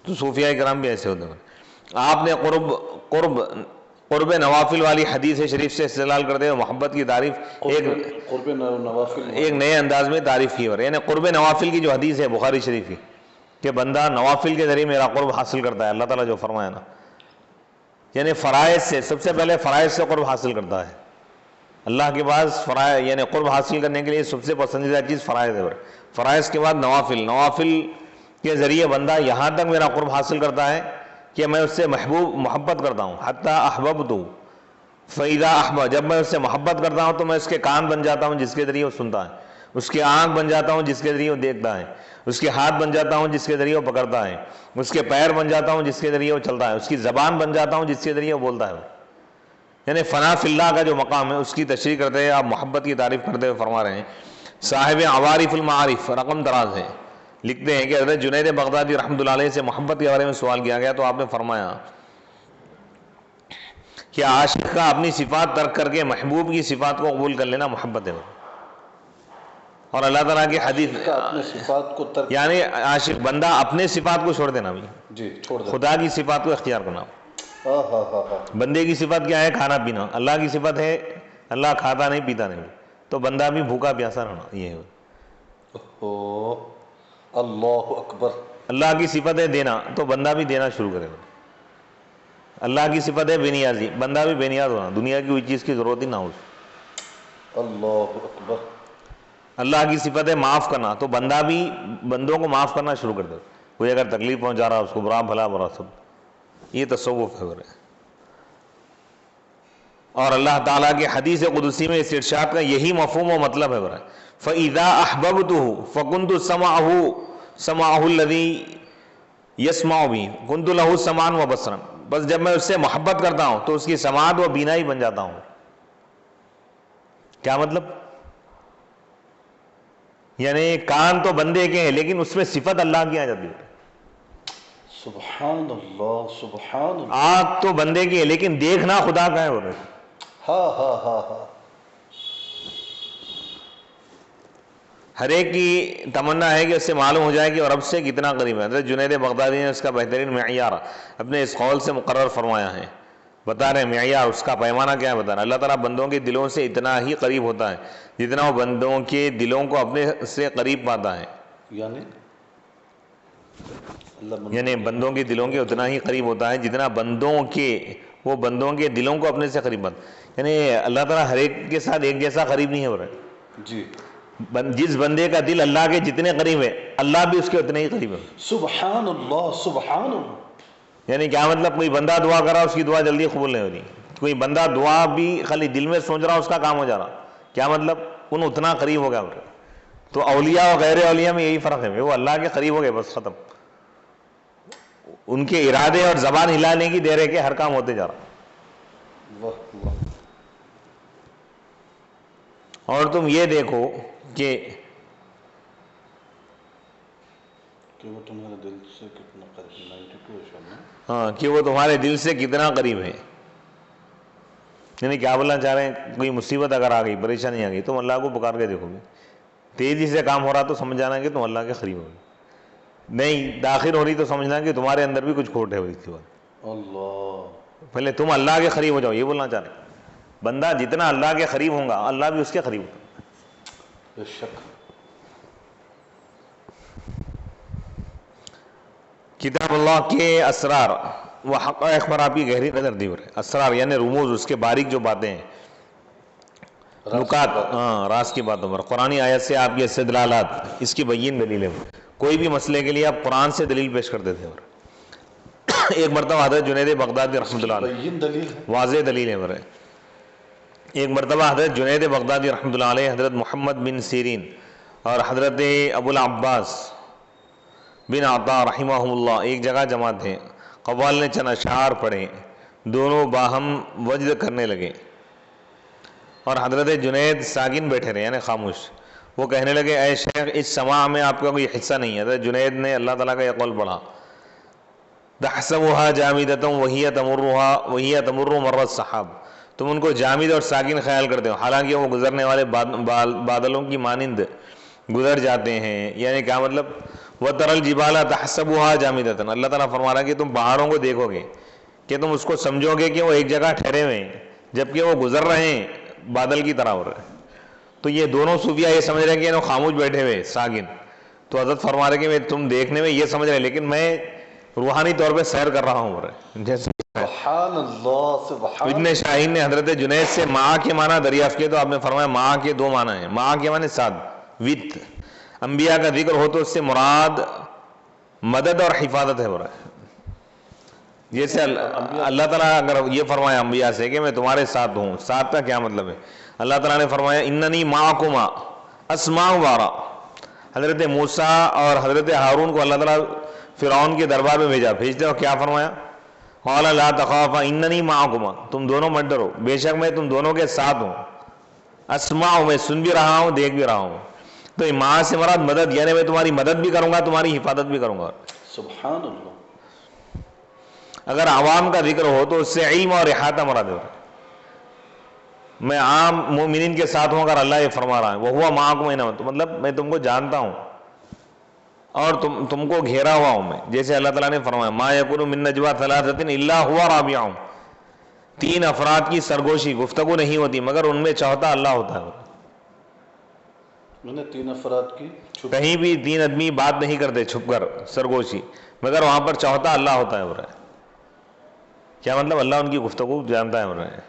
تو صوفیاء کرام بھی ایسے ہوتے ہیں. آپ نے قرب نوافل والی حدیث شریف سے استدلال کرتے ہوئے محبت کی تعریف قرب نوافل ایک نئے انداز میں تعریف کی. یعنی قرب نوافل کی جو حدیث ہے بخاری شریف کی کہ بندہ نوافل کے ذریعے میرا قرب حاصل کرتا ہے، اللہ تعالیٰ جو فرمایا نا، یعنی فرائض سے، سب سے پہلے فرائض سے قرب حاصل کرتا ہے اللہ کے پاس. فرائض یعنی قرب حاصل کرنے کے لیے سب سے پسندیدہ چیز فرائض ہے. فرائض کے بعد نوافل کے ذریعے بندہ یہاں تک میرا قرب حاصل کرتا ہے کہ میں اس سے محبت کرتا ہوں. حتی احببتہ فاذا احبب، جب میں اس سے محبت کرتا ہوں تو میں اس کے کان بن جاتا ہوں جس کے ذریعے وہ سنتا ہے، اس کے آنکھ بن جاتا ہوں جس کے ذریعے وہ دیکھتا ہے، اس کے ہاتھ بن جاتا ہوں جس کے ذریعے وہ پکڑتا ہے، اس کے پیر بن جاتا ہوں جس کے ذریعے وہ چلتا ہے، اس کی زبان بن جاتا ہوں جس کے ذریعے وہ بولتا ہے. یعنی فنا فی اللہ کا جو مقام ہے اس کی تشریح کرتے ہیں، آپ محبت کی تعریف کرتے ہوئے فرما رہے ہیں. صاحب عوارف المعارف رقم دراز ہے، لکھتے ہیں کہ حضرت جنید بغدادی رحمۃ اللہ علیہ سے محبت کے بارے میں سوال کیا گیا تو آپ نے فرمایا کہ عاشق کا اپنی صفات ترک کر کے محبوب کی صفات کو قبول کر لینا محبت ہے. اور اللہ تعالیٰ کی حدیث اپنے صفات کو ترک، یعنی عاشق بندہ اپنے صفات کو چھوڑ دینا بھی، جی چھوڑ دے، خدا کی صفات کو اختیار کرنا. بندے کی صفت کیا ہے؟ کھانا پینا. اللہ کی صفت ہے اللہ کھاتا نہیں پیتا نہیں، تو بندہ بھی بھوکا پیاسا رہنا. یہ ہے اللہ اکبر. اللہ کی صفت ہے دینا، تو بندہ بھی دینا شروع کرے گا. اللہ کی صفت ہے بے نیازی، بندہ بھی بے نیاز ہونا، دنیا کی کوئی چیز کی ضرورت ہی نہ ہو. اللہ اکبر. اللہ کی صفت ہے معاف کرنا، تو بندہ بھی بندوں کو معاف کرنا شروع کر دے. کوئی اگر تکلیف پہنچا رہا اس کو برا بھلا برا سب. یہ تصوف ہے. اور اللہ تعالیٰ کے حدیث قدسی میں اس ارشاد کا یہی مفہوم و مطلب ہے. فَإِذَا أَحْبَبْتُهُ فَكُنْتُ سَمْعَهُ الَّذِي يَسْمَعُ بِهِ كُنْتُ لَهُ سَمْعًا وَبَصَرًا. بس جب میں اس سے محبت کرتا ہوں تو اس کی سماعت و بینائی بن جاتا ہوں. کیا مطلب؟ یعنی کان تو بندے کے ہیں لیکن اس میں صفت اللہ کی آ جاتی ہے. سبحان اللہ سبحان اللہ. آنکھ تو بندے کی ہے لیکن دیکھنا خدا کا ہے. ہاں. ہر ایک کی تمنا ہے کہ اس سے معلوم ہو جائے کہ وہ رب سے کتنا قریب ہے. حضرت جنید بغدادی نے اس کا بہترین معیار اپنے اس قول سے مقرر فرمایا ہے. بتا رہے ہیں معیار، اس کا پیمانہ کیا ہے بتا رہے ہیں. اللہ تعالیٰ بندوں کے دلوں سے اتنا ہی قریب ہوتا ہے جتنا وہ بندوں کے دلوں کو اپنے سے قریب پاتا ہے. یعنی بندوں کے دلوں کے اتنا ہی قریب ہوتا ہے جتنا بندوں کے دلوں کو اپنے سے قریب پاتا ہے. یعنی اللہ تعالیٰ ہر ایک کے ساتھ ایک جیسا قریب نہیں ہو رہا ہے. جی. جس بندے کا دل اللہ کے جتنے قریب ہے اللہ بھی اس کے اتنے ہی قریب ہے. سبحان اللہ سبحان اللہ. یعنی کیا مطلب؟ کوئی بندہ دعا کر رہا اس کی دعا جلدی قبول نہیں ہو رہی، کوئی بندہ دعا بھی خالی دل میں سوچ رہا اس کا کام ہو جا رہا. کیا مطلب؟ ان اتنا قریب ہو گیا. تو اولیاء اور غیر اولیاء میں یہی فرق ہے، وہ اللہ کے قریب ہو گئے بس ختم. ان کے ارادے اور زبان ہلانے کی دیر ہے کہ ہر کام ہوتے جا رہا. اور تم یہ دیکھو کہ وہ تمہارے دل سے کتنا قریب. 92 ہاں، کہ وہ تمہارے دل سے کتنا قریب ہے. یعنی کیا بولنا چاہ رہے ہیں؟ کوئی مصیبت اگر آ گئی، پریشانی آ گئی، تم اللہ کو پکار کے دیکھو گے، تیزی سے کام ہو رہا تو سمجھ جانا کہ تم اللہ کے قریب ہو گئے. نہیں داخل ہو رہی تو سمجھنا کہ تمہارے اندر بھی کچھ کھوٹ ہے. اس کے بعد اللہ پہلے تم اللہ کے قریب ہو جاؤ، یہ بولنا چاہ رہے ہیں. بندہ جتنا اللہ کے قریب ہوگا اللہ بھی اس کے قریب ہوگا. بے شک. کتاب اللہ کے اسرار وہ حقائق پر آپ کی گہری نظر دی ہو رہے. اسرار یعنی رموز، اس کے باریک جو باتیں ہیں، نکات، راز کی باتوں پر. قرآنی آیت سے آپ کے استدلالات، اس کی بین دلیلیں. کوئی بھی مسئلے کے لیے آپ قرآن سے دلیل پیش کرتے تھے. ایک مرتبہ حضرت جنید بغدادی رحمۃ اللہ علیہ، بین دلیل ہے، واضح دلیل ہے برے. ایک مرتبہ حضرت جنید بغدادی رحمۃ اللہ علیہ، حضرت محمد بن سیرین اور حضرت ابو العباس بن عطا رحمہ اللہ ایک جگہ جمع تھے. قوال نے چند اشعار پڑھے، دونوں باہم وجد کرنے لگے اور حضرت جنید ساکن بیٹھے رہے یعنی خاموش. وہ کہنے لگے اے شیخ اس سماع میں آپ کا کوئی حصہ نہیں ہے. حضرت جنید نے اللہ تعالیٰ کا یہ قول پڑھا تحسبها جامدۃ وہی تمر مر السحاب. تم ان کو جامد اور ساکن خیال کرتے ہو حالانکہ وہ گزرنے والے بادلوں کی مانند گزر جاتے ہیں. یعنی کیا مطلب؟ وَتَرَى الْجِبَالَ تَحْسَبُهَا جَامِدَةً. اللہ تعالیٰ فرما رہا ہے کہ تم پہاڑوں کو دیکھو گے کہ تم اس کو سمجھو گے کہ وہ ایک جگہ ٹھہرے ہوئے ہیں جبکہ وہ گزر رہے ہیں بادل کی طرح ہو رہے ہیں. تو یہ دونوں صوفیہ یہ سمجھ رہے ہیں کہ انہوں خاموش بیٹھے ہوئے ساکن. تو حضرت فرما رہے کہ تم دیکھنے میں یہ سمجھ رہے لیکن میں روحانی طور پہ سیر کر رہا ہوں. جیسے سبحان اللہ سبحان. ابن شاہین نے حضرت جنید سے ماں کے معنی دریافت کیے تو آپ نے فرمایا ماں کے دو معنی ہیں. ماں کے معنی ساتھ وت. انبیاء کا ذکر ہو تو اس سے مراد مدد اور حفاظت ہے ہو رہا ہے. جیسے اللہ تعالیٰ اگر یہ فرمایا انبیاء سے کہ میں تمہارے ساتھ ہوں، ساتھ کا کیا مطلب ہے؟ اللہ تعالیٰ نے فرمایا اننی معکما اسمع وارا. حضرت موسیٰ اور حضرت ہارون کو اللہ تعالیٰ فرعون کے دربار میں بھیجتے اور کیا فرمایا؟ قال لا تخافا اننی معکما، تم دونوں مت ڈرو بے شک میں تم دونوں کے ساتھ ہوں. اسمع، میں سن بھی رہا ہوں دیکھ بھی رہا ہوں. تو ماں سے مراد مدد، یعنی میں تمہاری مدد بھی کروں گا تمہاری حفاظت بھی کروں گا. سبحان اللہ. اگر عوام کا ذکر ہو تو اس سے علم اور احاطہ مراد ہے. میں عام مومنین کے ساتھ ہوں اگر اللہ یہ فرما رہا ہے وہ ہوا معکم اینا، تو مطلب میں تم کو جانتا ہوں اور تم کو گھیرا ہوا ہوں میں. جیسے اللہ تعالیٰ نے فرمایا ما یکون من نجوا ثلاثۃ الا هو رابعهم. 3 افراد کی سرگوشی گفتگو نہیں ہوتی مگر ان میں چوتھا اللہ ہوتا ہے. میں نے 3 افراد کی کہیں بھی 3 آدمی بات نہیں کرتے چھپ کر سرگوشی مگر وہاں پر چوتھا اللہ ہوتا ہے ہو رہا ہے. کیا مطلب؟ اللہ ان کی گفتگو جانتا ہے ہو رہا ہے.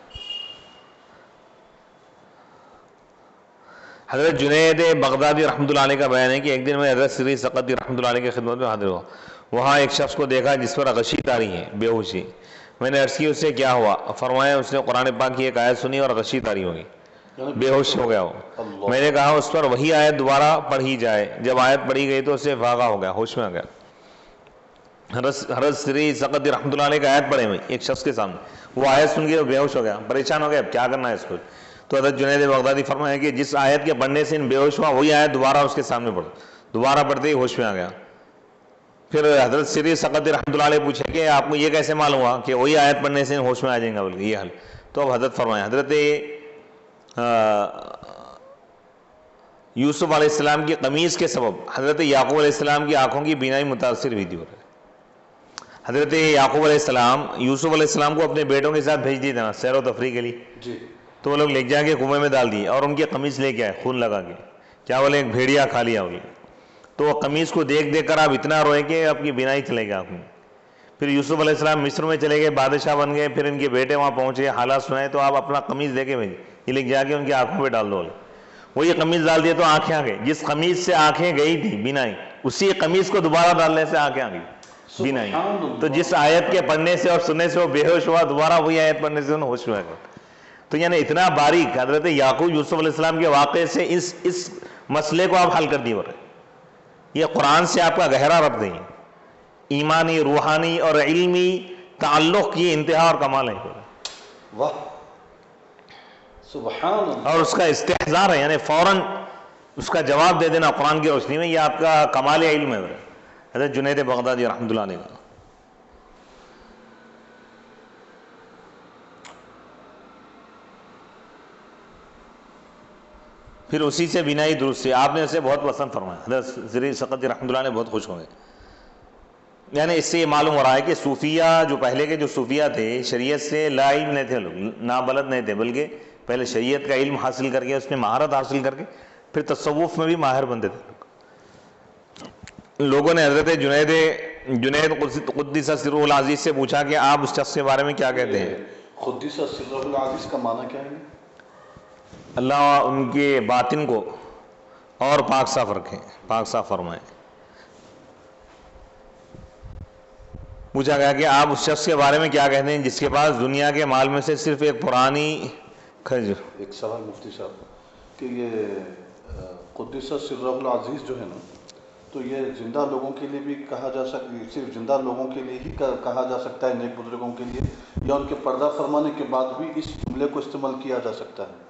حضرت جنید بغدادی رحمۃ اللہ علیہ کا بیان ہے کہ ایک دن میں حضرت سری سقطی رحمۃ اللہ علیہ کی خدمت میں حاضر ہوا. وہاں ایک شخص کو دیکھا جس پر غشی طاری ہے، بے ہوشی. میں نے عرض کی اس سے کیا ہوا؟ فرمایا اس نے قرآن پاک کی ایک آیت سنی اور غشی طاری ہوگی، بے ہوش ہو گیا ہو. میں نے کہا اس پر وہی آیت دوبارہ پڑھی جائے. جب آیت پڑھی گئی تو اس سے فاقہ ہو گیا، ہوش میں آ گیا. حضرت سری سقطی رحمۃ اللہ علیہ کا آیت پڑھے ہوئے ایک شخص کے سامنے، وہ آیت سن کے وہ بے ہوش ہو گیا، پریشان ہو گیا اب کیا کرنا ہے اس کو. تو حضرت جنید بغدادی فرمایا کہ جس آیت کے پڑھنے سے ان بے ہوش ہوا وہی آیت دوبارہ اس کے سامنے پڑھو. دوبارہ پڑھتے ہی ہوش میں آ گیا. پھر حضرت سری سقطی رحمۃ اللہ علیہ پوچھے کہ آپ کو یہ کیسے معلوم ہوا کہ وہی آیت پڑھنے سے ہوش میں آ جائیں گا بلکہ یہ حل؟ تو اب حضرت فرمایا حضرت یوسف علیہ السلام کی قمیض کے سبب حضرت یعقوب علیہ السلام کی آنکھوں کی بینائی متاثر ہوئی تھی. حضرت یعقوب علیہ السلام یوسف علیہ السلام کو اپنے بیٹوں کے ساتھ بھیج دیے تھے نا سیر و تفریح کے لیے. جی. تو وہ لوگ لے جا کے کنویں میں ڈال دیے اور ان کی قمیض لے کے آئے خون لگا کے. کیا بولے ایک بھیڑیا کھا لیا بولے. تو وہ قمیض کو دیکھ دیکھ کر آپ اتنا روئے کہ آپ کی بینائی چلے گا آپ میں. پھر یوسف علیہ السلام مصر میں چلے گئے، بادشاہ بن گئے، پھر ان کے بیٹے وہاں پہنچے، حالات سنائے تو آپ اپنا قمیض دے کے بھیجے، یہ لے جا کے ان کی آنکھوں پہ ڈال دو. وہ یہ قمیض ڈال دیے تو آنکھیں آ گئی. جس قمیض سے آنکھیں گئی تھی بینائی، اسی قمیض کو دوبارہ ڈالنے سے آنکھیں آ گئی بینائی. تو جس آیت کے پڑھنے سے اور سننے سے وہ بے ہوش ہوا، دوبارہ وہی آیت پڑھنے سے انہیں ہوش ہوا. تو یعنی اتنا باریک حضرت یعقوب یوسف علیہ السلام کے واقعے سے اس مسئلے کو آپ حل کر دیے. یہ قرآن سے آپ کا گہرا ربط ہے، ایمانی، روحانی اور علمی تعلق کی انتہا اور کمال ہے. واہ سبحان اللہ. اور اس کا استحضار ہے، یعنی فوراً اس کا جواب دے دینا قرآن کی روشنی میں، یہ آپ کا کمال علم ہے حضرت جنید بغدادی رحمۃ اللہ علیہ کا. پھر اسی سے بینائی درست ہے. آپ نے اسے بہت پسند فرمایا. حضرت سری سقطی رحمۃ اللہ علیہ بہت خوش ہو گئے. یعنی اس سے یہ معلوم ہو رہا ہے کہ صوفیہ جو پہلے کے جو صوفیہ تھے شریعت سے لا علم نہیں تھے، لوگ نابلد نہیں تھے، بلکہ پہلے شریعت کا علم حاصل کر کے اس میں مہارت حاصل کر کے پھر تصوف میں بھی ماہر بنتے تھے. لوگوں نے حضرت جنید جنید قدس سرہ العزیز سے پوچھا کہ آپ اس شخص کے بارے میں کیا کہتے ہیں؟ قدس سرہ العزیز کا معنی کیا ہے؟ اللہ ان کے باطن کو اور پاک صاف رکھیں، پاک صاف فرمائیں۔ پوچھا گیا کہ آپ اس شخص کے بارے میں کیا کہتے ہیں جس کے پاس دنیا کے مال میں سے صرف ایک پرانی کھجور۔ ایک سوال مفتی صاحب کہ یہ قدس سرہ العزیز جو ہے نا، تو یہ زندہ لوگوں کے لیے بھی کہا جا سکتا ہے، صرف زندہ لوگوں کے لیے ہی کہا جا سکتا ہے، نیک بزرگوں کے لیے، یا ان کے پردہ فرمانے کے بعد بھی اس جملے کو استعمال کیا جا سکتا ہے؟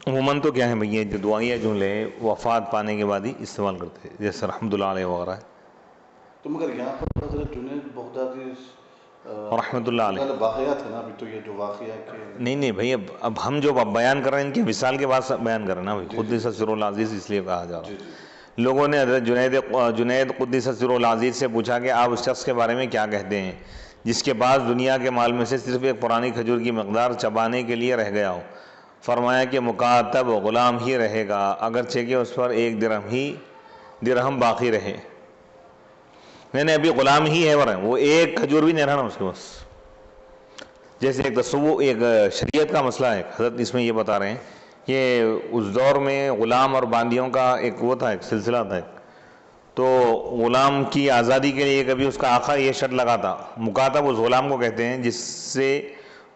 عموماً تو کیا ہے بھئی، یہ جو دعائیہ جملے وفات پانے کے بعد ہی استعمال کرتے ہیں، جیسے رحمۃ اللہ علیہ وغیرہ ہے۔ تو مگر یہاں پر حضرت جنید بغدادی رحمۃ اللہ علیہ واقعات ہے نا، ابھی تو یہ جو واقعہ ہے کہ نہیں بھئی، اب ہم جو بیان کر رہے ہیں ان کے وصال کے بعد بیان کر رہے ہیں نا بھئی، قدس سرہ العزیز اس لیے کہا جا رہا ہے۔ لوگوں نے حضرت جنید قدس سرہ العزیز سے پوچھا کہ آپ اس شخص کے بارے میں کیا کہتے ہیں جس کے پاس دنیا کے مال میں سے صرف ایک پرانی کھجور کی مقدار چبانے کے لیے رہ گیا ہو؟ فرمایا کہ مکاتب غلام ہی رہے گا، اگرچہ کہ اس پر ایک درہم باقی رہے۔ میں نے ابھی غلام ہی ہے وہ ایک کھجور بھی نہیں رہنا اس کے پاس۔ جیسے ایک تصور، ایک شریعت کا مسئلہ ہے، حضرت اس میں یہ بتا رہے ہیں کہ اس دور میں غلام اور باندیوں کا ایک وہ تھا، ایک سلسلہ تھا۔ تو غلام کی آزادی کے لیے کبھی اس کا آقا یہ شرط لگاتا، مکاتب اس غلام کو کہتے ہیں جس سے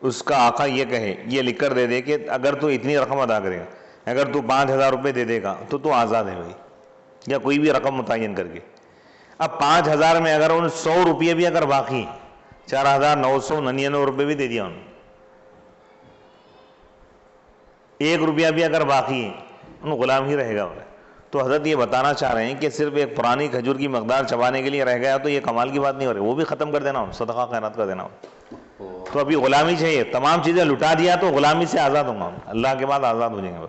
اس کا آقا یہ کہے، یہ لکھ کر دے دے کہ اگر تو اتنی رقم ادا کرے گا، اگر تو 5,000 روپے دے دے گا تو آزاد ہے بھائی، یا کوئی بھی رقم متعین کر کے۔ اب 5,000 میں اگر ان 100 روپے بھی اگر باقی، 4,999 روپے بھی دے دیا انہوں، 1 روپیہ بھی اگر باقی ہے، ان غلام ہی رہے گا۔ تو حضرت یہ بتانا چاہ رہے ہیں کہ صرف ایک پرانی کھجور کی مقدار چبانے کے لیے رہ گیا تو یہ کمال کی بات نہیں ہو رہی، وہ بھی ختم کر دینا، صدقہ خیرات کر دینا۔ تو ابھی غلامی چاہیے، تمام چیزیں لٹا دیا تو غلامی سے آزاد ہوں گا، اللہ کے بعد آزاد ہو جائیں گے۔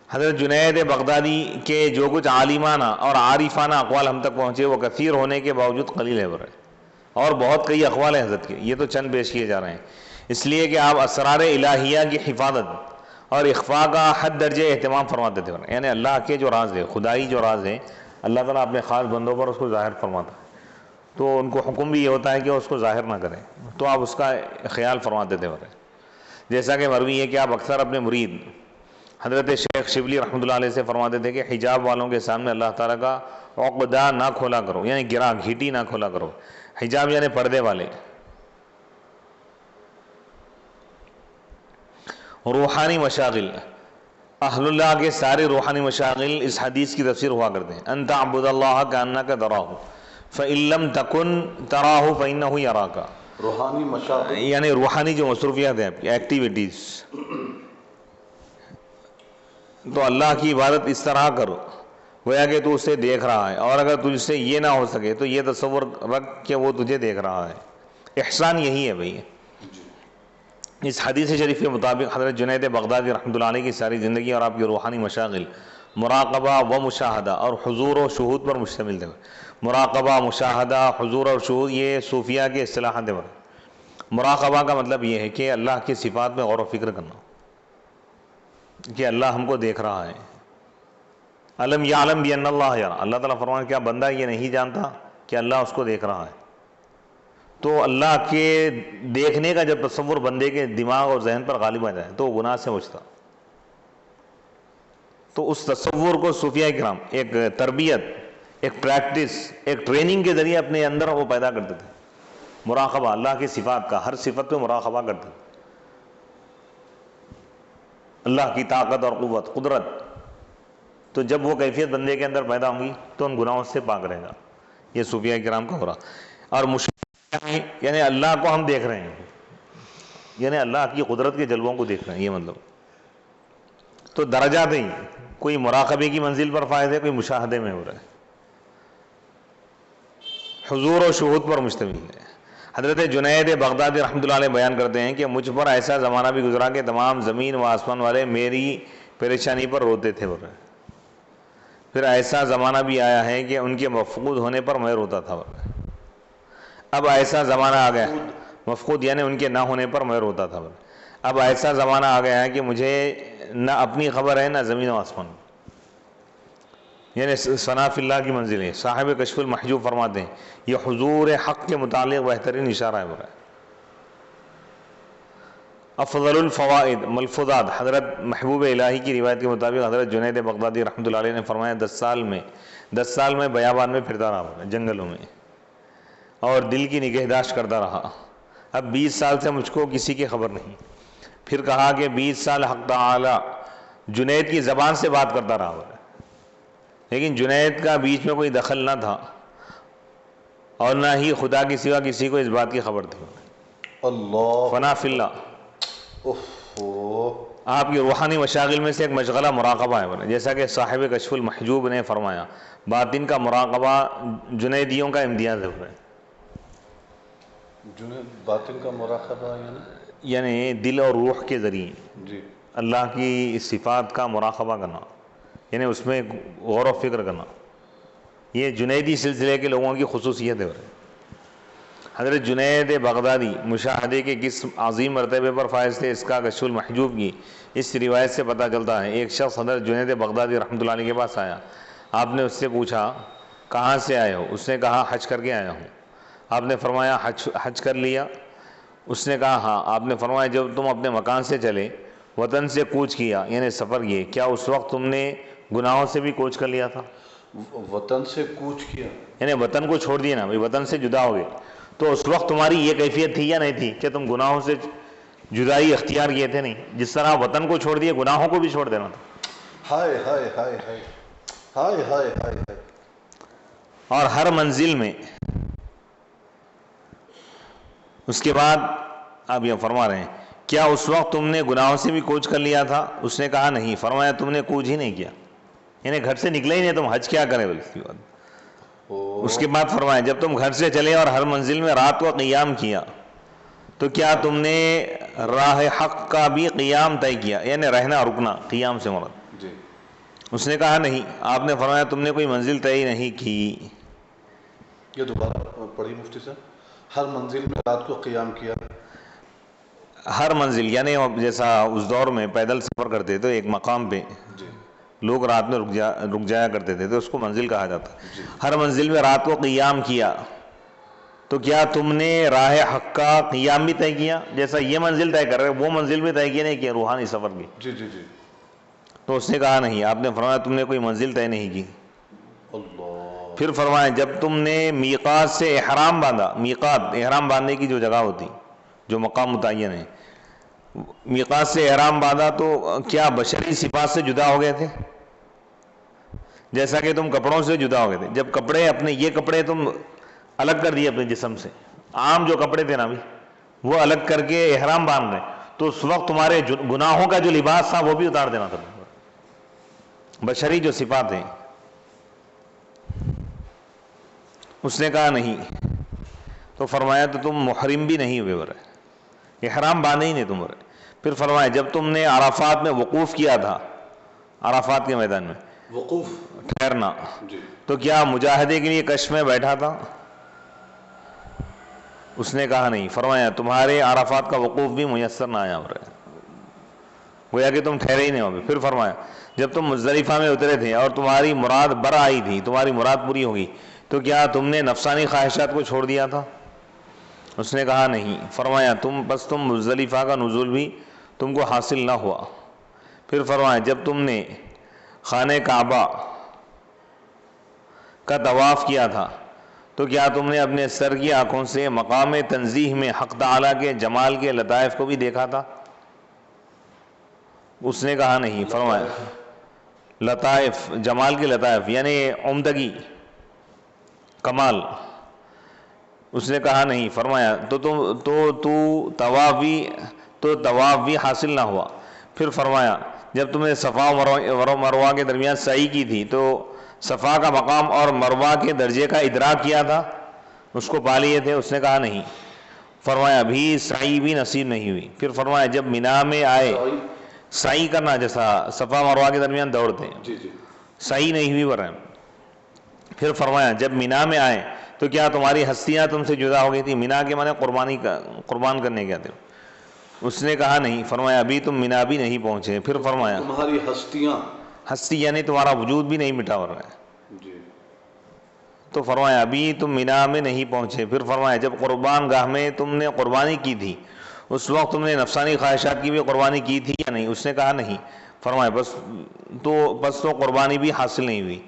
حضرت جنید بغدادی کے جو کچھ عالمانہ اور عارفانہ اقوال ہم تک پہنچے وہ کثیر ہونے کے باوجود قلیل ہے، اور بہت کئی اقوال ہیں حضرت کے، یہ تو چند پیش کیے جا رہے ہیں، اس لیے کہ آپ اسرار الہیہ کی حفاظت اور اخفاء کا حد درجے اہتمام فرماتے تھے، یعنی اللہ کے جو راز ہے، خدائی جو راز ہے، اللہ تعالیٰ اپنے خاص بندوں پر اس کو ظاہر فرماتا ہے، تو ان کو حکم بھی یہ ہوتا ہے کہ اس کو ظاہر نہ کریں، تو آپ اس کا خیال فرماتے تھے۔ جیسا کہ مروی ہے کہ آپ اکثر اپنے مرید حضرت شیخ شبلی رحمۃ اللہ علیہ سے فرماتے تھے کہ حجاب والوں کے سامنے اللہ تعالیٰ کا عقدہ نہ کھولا کرو، یعنی گھیٹی نہ کھولا کرو۔ حجاب یعنی پردے والے۔ روحانی مشاغل، اہل اللہ کے سارے روحانی مشاغل اس حدیث کی تفسیر ہوا کرتے ہیں، ان تعبد اللہ کانک تراہ فإن لم تکن تراہ فإنہ یراک۔ روحانی مشاغل یعنی روحانی جو مصروفیات ہیں، ایکٹیویٹیز، تو اللہ کی عبادت اس طرح کرو گویا کہ تو اسے دیکھ رہا ہے، اور اگر تجھ سے یہ نہ ہو سکے تو یہ تصور رکھ کہ وہ تجھے دیکھ رہا ہے۔ احسان یہی ہے بھئی۔ اس حدیث شریف کے مطابق حضرت جنید بغدادی رحمۃ اللہ علیہ کی ساری زندگی اور آپ کی روحانی مشاغل مراقبہ و مشاہدہ اور حضور و شہود پر مشتمل تھے۔ مراقبہ، مشاہدہ، حضور اور شہود یہ صوفیہ کے اصطلاحات ہیں۔ مراقبہ کا مطلب یہ ہے کہ اللہ کی صفات میں غور و فکر کرنا، کہ اللہ ہم کو دیکھ رہا ہے۔ علم یعلم بان اللہ یرا، اللہ تعالیٰ فرمایا کیا بندہ یہ نہیں جانتا کہ اللہ اس کو دیکھ رہا ہے؟ تو اللہ کے دیکھنے کا جب تصور بندے کے دماغ اور ذہن پر غالب آ جائے تو وہ گناہ سے بچتا۔ تو اس تصور کو صوفیہ کرام ایک تربیت، ایک پریکٹس، ایک ٹریننگ کے ذریعے اپنے اندر وہ پیدا کرتے تھے۔ مراقبہ، اللہ کی صفات کا، ہر صفت پہ مراقبہ کرتے تھے، اللہ کی طاقت اور قوت، قدرت۔ تو جب وہ کیفیت بندے کے اندر پیدا ہوں گی تو ان گناہوں سے پاک رہے گا۔ یہ صوفیہ کرام کا ہو رہا۔ اور یعنی اللہ کو ہم دیکھ رہے ہیں، یعنی اللہ کی قدرت کے جلووں کو دیکھ رہے ہیں، یہ مطلب۔ تو درجات ہی، کوئی مراقبے کی منزل پر فائز ہے، کوئی مشاہدے میں ہو رہا ہے۔ حضور و شہود پر مشتمل ہے۔ حضرت جنید بغدادی رحمۃ اللہ علیہ بیان کرتے ہیں کہ مجھ پر ایسا زمانہ بھی گزرا کہ تمام زمین و آسمان والے میری پریشانی پر روتے تھے، پھر ایسا زمانہ بھی آیا ہے کہ ان کے مفقود ہونے پر میں روتا تھا۔ اب ایسا زمانہ آ گیا، مفقود یعنی ان کے نہ ہونے پر میں روتا تھا۔ اب ایسا زمانہ آ گیا ہے کہ مجھے نہ اپنی خبر ہے نہ زمین و آسمان۔ یعنی ثنا فی اللہ کی منزل ہے. صاحب کشف المحجوب فرماتے ہیں یہ حضور حق کے متعلق بہترین اشارہ ہے. برائے افضل الفوائد ملفوظات. حضرت محبوب الہی کی روایت کے مطابق حضرت جنید بغدادی رحمۃ اللہ علیہ نے فرمایا 10 سال میں بیابان میں پھرتا رہا, جنگلوں میں, اور دل کی نگہداشت کرتا رہا. اب 20 سال سے مجھ کو کسی کی خبر نہیں. پھر کہا کہ 20 سال حق تعالی جنید کی زبان سے بات کرتا رہا, لیکن جنید کا بیچ میں کوئی دخل نہ تھا اور نہ ہی خدا کی سوا کسی کو اس بات کی خبر تھی. اللہ فنا فی اللہ. آپ کی روحانی مشاغل میں سے ایک مشغلہ مراقبہ ہے, جیسا کہ صاحب کشف المحجوب نے فرمایا باطن کا مراقبہ جنیدیوں کا امتیاز ہے. باطن کا مراقبہ یعنی دل اور روح کے ذریعے جی اللہ کی صفات کا مراقبہ کرنا, یعنی اس میں غور و فکر کرنا, یہ جنیدی سلسلے کے لوگوں کی خصوصیت ہے. حضرت جنید بغدادی مشاہدے کے کس عظیم مرتبے پر فائز تھے اس کا کشف المحجوب کی اس روایت سے پتہ چلتا ہے. ایک شخص حضرت جنید بغدادی رحمۃ اللہ علیہ کے پاس آیا. آپ نے اس سے پوچھا کہاں سے آئے ہو؟ اس نے کہا حج کر کے آیا ہوں. آپ نے فرمایا حج کر لیا؟ اس نے کہا ہاں. آپ نے فرمایا جب تم اپنے مکان سے چلے, وطن سے کوچ کیا یعنی سفر کیے, کیا اس وقت تم نے گناہوں سے بھی کوچ کر لیا تھا؟ وطن سے کوچ کیا یعنی وطن کو چھوڑ دیا نا بھائی, وطن سے جدا ہو گئے, تو اس وقت تمہاری یہ کیفیت تھی یا نہیں تھی کہ تم گناہوں سے جدائی اختیار کیے تھے؟ نہیں, جس طرح وطن کو چھوڑ دیے گناہوں کو بھی چھوڑ دینا تھا. ہائے ہائے ہائے ہائے ہائے ہائے ہائے ہائے. اور ہر منزل میں اس کے بعد آپ یہ فرما رہے ہیں کیا اس وقت تم نے گناہوں سے بھی کوچ کر لیا تھا؟ اس نے کہا نہیں. فرمایا تم نے کوچ ہی نہیں کیا, یعنی گھر سے نکلے ہی نہیں, تم حج کیا کرے بلکہ بعد. اس کے بعد فرمایا جب تم گھر سے چلے اور ہر منزل میں رات کو قیام کیا تو کیا تم نے راہ حق کا بھی قیام طے کیا, یعنی رہنا رکنا قیام سے مراد. جی اس نے کہا نہیں. آپ نے فرمایا تم نے کوئی منزل طے نہیں کی. یہ دوبارہ پڑھی مفتی صاحب. ہر منزل میں رات کو قیام کیا. ہر منزل یعنی جیسا اس دور میں پیدل سفر کرتے تو ایک مقام پہ جی لوگ رات میں رک جایا کرتے تھے تو اس کو منزل کہا جاتا. جی ہر منزل میں رات کو قیام کیا تو کیا تم نے راہ حق کا قیام بھی طے کیا؟ جیسا یہ منزل طے کر رہے وہ منزل بھی طے کیا نہیں کیا روحانی سفر کی. جی جی جی. تو اس نے کہا نہیں. آپ نے فرمایا تم نے کوئی منزل طے نہیں کی. اللہ. پھر فرمایا جب تم نے میقات سے احرام باندھا, میقات احرام باندھنے کی جو جگہ ہوتی جو مقام متعین ہے, میقات سے احرام باندھا تو کیا بشری صفات سے جدا ہو گئے تھے؟ جیسا کہ تم کپڑوں سے جدا ہو گئے تھے. جب کپڑے اپنے یہ کپڑے تم الگ کر دیے اپنے جسم سے, عام جو کپڑے تھے نا بھی وہ الگ کر کے احرام باندھ رہے, تو اس وقت تمہارے گناہوں کا جو لباس تھا وہ بھی اتار دینا تھا. بشری جو صفات ہیں. اس نے کہا نہیں. تو فرمایا تو تم محرم بھی نہیں ہوئے برے, احرام باندھے ہی نہیں تم برے. پھر فرمایا جب تم نے عرفات میں وقوف کیا تھا, عرفات کے میدان میں وقوف ٹھہرنا, جی تو کیا مجاہدے کے لیے کشف میں بیٹھا تھا؟ اس نے کہا نہیں. فرمایا تمہارے عرفات کا وقوف بھی میسر نہ آیا برے, گویا کہ تم ٹھہرے ہی نہیں ہوئے. پھر فرمایا جب تم مزدلفہ میں اترے تھے اور تمہاری مراد بر آئی تھی, تمہاری مراد پوری ہوگی, تو کیا تم نے نفسانی خواہشات کو چھوڑ دیا تھا؟ اس نے کہا نہیں. فرمایا تم مزدلفہ کا نزول بھی تم کو حاصل نہ ہوا. پھر فرمایا جب تم نے خانہ کعبہ کا طواف کیا تھا تو کیا تم نے اپنے سر کی آنکھوں سے مقام تنزیہ میں حق تعالیٰ کے جمال کے لطائف کو بھی دیکھا تھا؟ اس نے کہا نہیں. فرمایا لطائف, جمال کے لطائف یعنی عمدگی, کمال. اس نے کہا نہیں. فرمایا تو طواف بھی حاصل نہ ہوا. پھر فرمایا جب تم نے صفا و مروہ کے درمیان سعی کی تھی تو صفا کا مقام اور مروہ کے درجے کا ادراک کیا تھا, اس کو پا لیے تھے؟ اس نے کہا نہیں. فرمایا ابھی سعی بھی نصیب نہیں ہوئی. پھر فرمایا جب مینا میں آئے, سعی کرنا جیسا صفا مروہ کے درمیان دوڑتے ہیں, جی جی سعی نہیں ہوئی ورنہ. پھر فرمایا جب مینا میں آئے تو کیا تمہاری ہستیاں تم سے جدا ہو گئی تھی؟ مینا کے معنی قربان کرنے گئے تھے. اس نے کہا نہیں. فرمایا ابھی تم مینا بھی نہیں پہنچے. پھر فرمایا تمہاری ہستیاں, ہستی یعنی تمہارا وجود بھی نہیں مٹا ہو رہا ہے, تو فرمایا ابھی تم مینا میں نہیں پہنچے. پھر فرمایا جب قربان گاہ میں تم نے قربانی کی تھی اس وقت تم نے نفسانی خواہشات کی بھی قربانی کی تھی یا نہیں؟ اس نے کہا نہیں. فرمایا بس تو قربانی بھی حاصل نہیں ہوئی.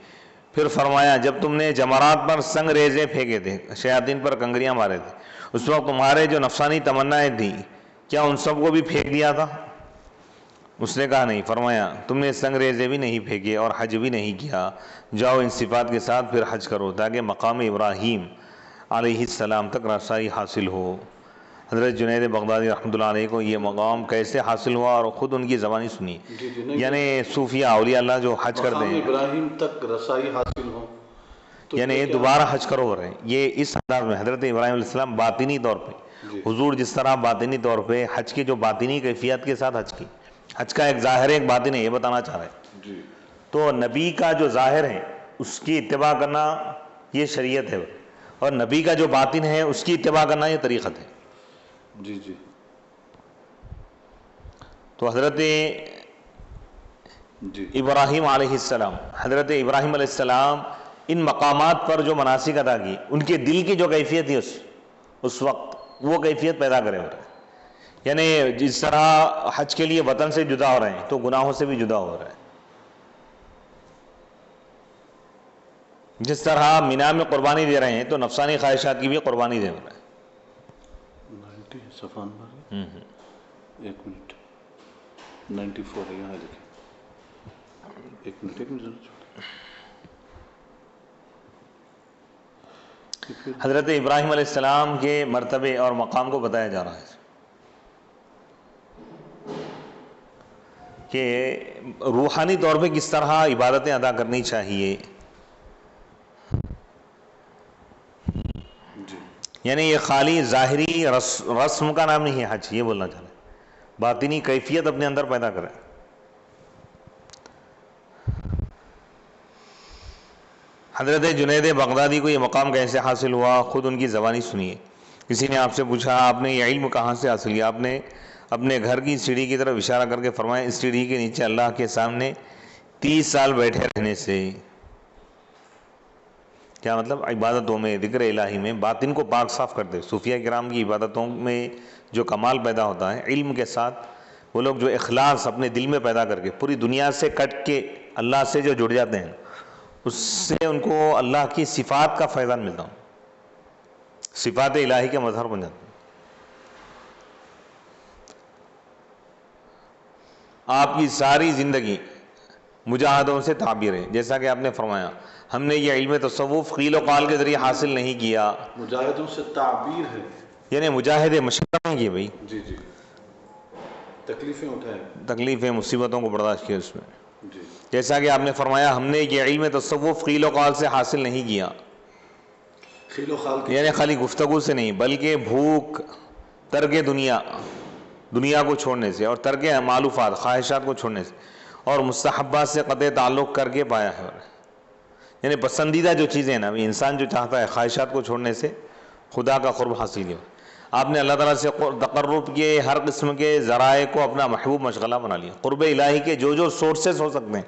پھر فرمایا جب تم نے جمرات پر سنگ ریزے پھینکے تھے، شیاطین پر کنکریاں مارے تھے، اس وقت تمہارے جو نفسانی تمنائیں تھیں کیا ان سب کو بھی پھینک دیا تھا؟ اس نے کہا نہیں. فرمایا تم نے سنگ ریزے بھی نہیں پھینکے اور حج بھی نہیں کیا. جاؤ ان صفات کے ساتھ پھر حج کرو تاکہ مقام ابراہیم علیہ السلام تک رسائی حاصل ہو. حضرت جنید بغدادی رحمۃ اللہ علیہ کو یہ مقام کیسے حاصل ہوا اور خود ان کی زبانی سنی. یعنی صوفیہ اولیاء اللہ جو حج کرتے ہیں، مقام ابراہیم تک رسائی حاصل ہو، یعنی دوبارہ حج کرو ہو رہے ہیں. یہ اس انداز میں حضرت ابراہیم علیہ السلام باطنی طور پہ، حضور جس طرح باطنی طور پہ حج کی جو باطنی کیفیت کے ساتھ حج کی، حج کا ایک ظاہر ہے ایک باطن ہے، یہ بتانا چاہ رہے ہیں. تو نبی کا جو ظاہر ہے اس کی اتباع کرنا یہ شریعت ہے، اور نبی کا جو باطن ہے اس کی اتباع کرنا یہ طریقت ہے. جی جی. تو حضرت ابراہیم علیہ السلام، حضرت ابراہیم علیہ السلام ان مقامات پر جو مناسک ادا کی، ان کے دل کی جو کیفیت تھی اس وقت وہ کیفیت پیدا کرے ہو رہے ہیں. یعنی جس طرح حج کے لیے وطن سے جدا ہو رہے ہیں تو گناہوں سے بھی جدا ہو رہے ہیں. جس طرح مینا میں قربانی دے رہے ہیں تو نفسانی خواہشات کی بھی قربانی دے رہے ہیں. صفان بھائی ایک منٹ 94 ہے یہاں دیکھیں. ایک منٹ حضرت ابراہیم علیہ السلام کے مرتبے اور مقام کو بتایا جا رہا ہے کہ روحانی طور پہ کس طرح عبادتیں ادا کرنی چاہیے. یعنی یہ خالی ظاہری رسم کا نام نہیں ہے حج، یہ بولنا چاہ رہے ہیں، باطنی کیفیت اپنے اندر پیدا کریں. حضرت جنید بغدادی کو یہ مقام کیسے حاصل ہوا، خود ان کی زبانی سنیے. کسی نے آپ سے پوچھا آپ نے یہ علم کہاں سے حاصل کیا؟ آپ نے اپنے گھر کی سیڑھی کی طرف اشارہ کر کے فرمایا اس سیڑھی کے نیچے اللہ کے سامنے 30 سال بیٹھے رہنے سے. کیا مطلب؟ عبادتوں میں، ذکر الہی میں باطن کو پاک صاف کرتے. صوفیہ کرام کی عبادتوں میں جو کمال پیدا ہوتا ہے علم کے ساتھ، وہ لوگ جو اخلاص اپنے دل میں پیدا کر کے پوری دنیا سے کٹ کے اللہ سے جو جڑ جاتے ہیں، اس سے ان کو اللہ کی صفات کا فیضان ملتا ہوں، صفات الہی کے مظہر بن جاتے ہیں. آپ کی ساری زندگی مجاہدوں سے تعبیر ہے. جیسا کہ آپ نے فرمایا ہم نے یہ علم تصوف قیل و قال کے ذریعے حاصل نہیں کیا. مجاہدوں سے تعبیر ہے یعنی مجاہدے مشقت نہیں کی بھائی، جی جی، تکلیفیں اٹھائیں، تکلیفیں مصیبتوں کو برداشت کیا اس میں. جی. جیسا کہ آپ نے فرمایا ہم نے یہ علم تصوف قیل و قال سے حاصل نہیں کیا، خیل و خال کی یعنی خالی گفتگو سے نہیں بلکہ بھوک، ترک دنیا کو چھوڑنے سے، اور ترک معلوفات خواہشات کو چھوڑنے سے، اور مستحبات سے قطع تعلق کر کے پایا ہے. یعنی پسندیدہ جو چیزیں ہیں نا، انسان جو چاہتا ہے خواہشات کو چھوڑنے سے خدا کا قرب حاصل کیا. آپ نے اللہ تعالیٰ سے تقرب کے ہر قسم کے ذرائع کو اپنا محبوب مشغلہ بنا لیا. قرب الہی کے جو سورسز ہو سکتے ہیں،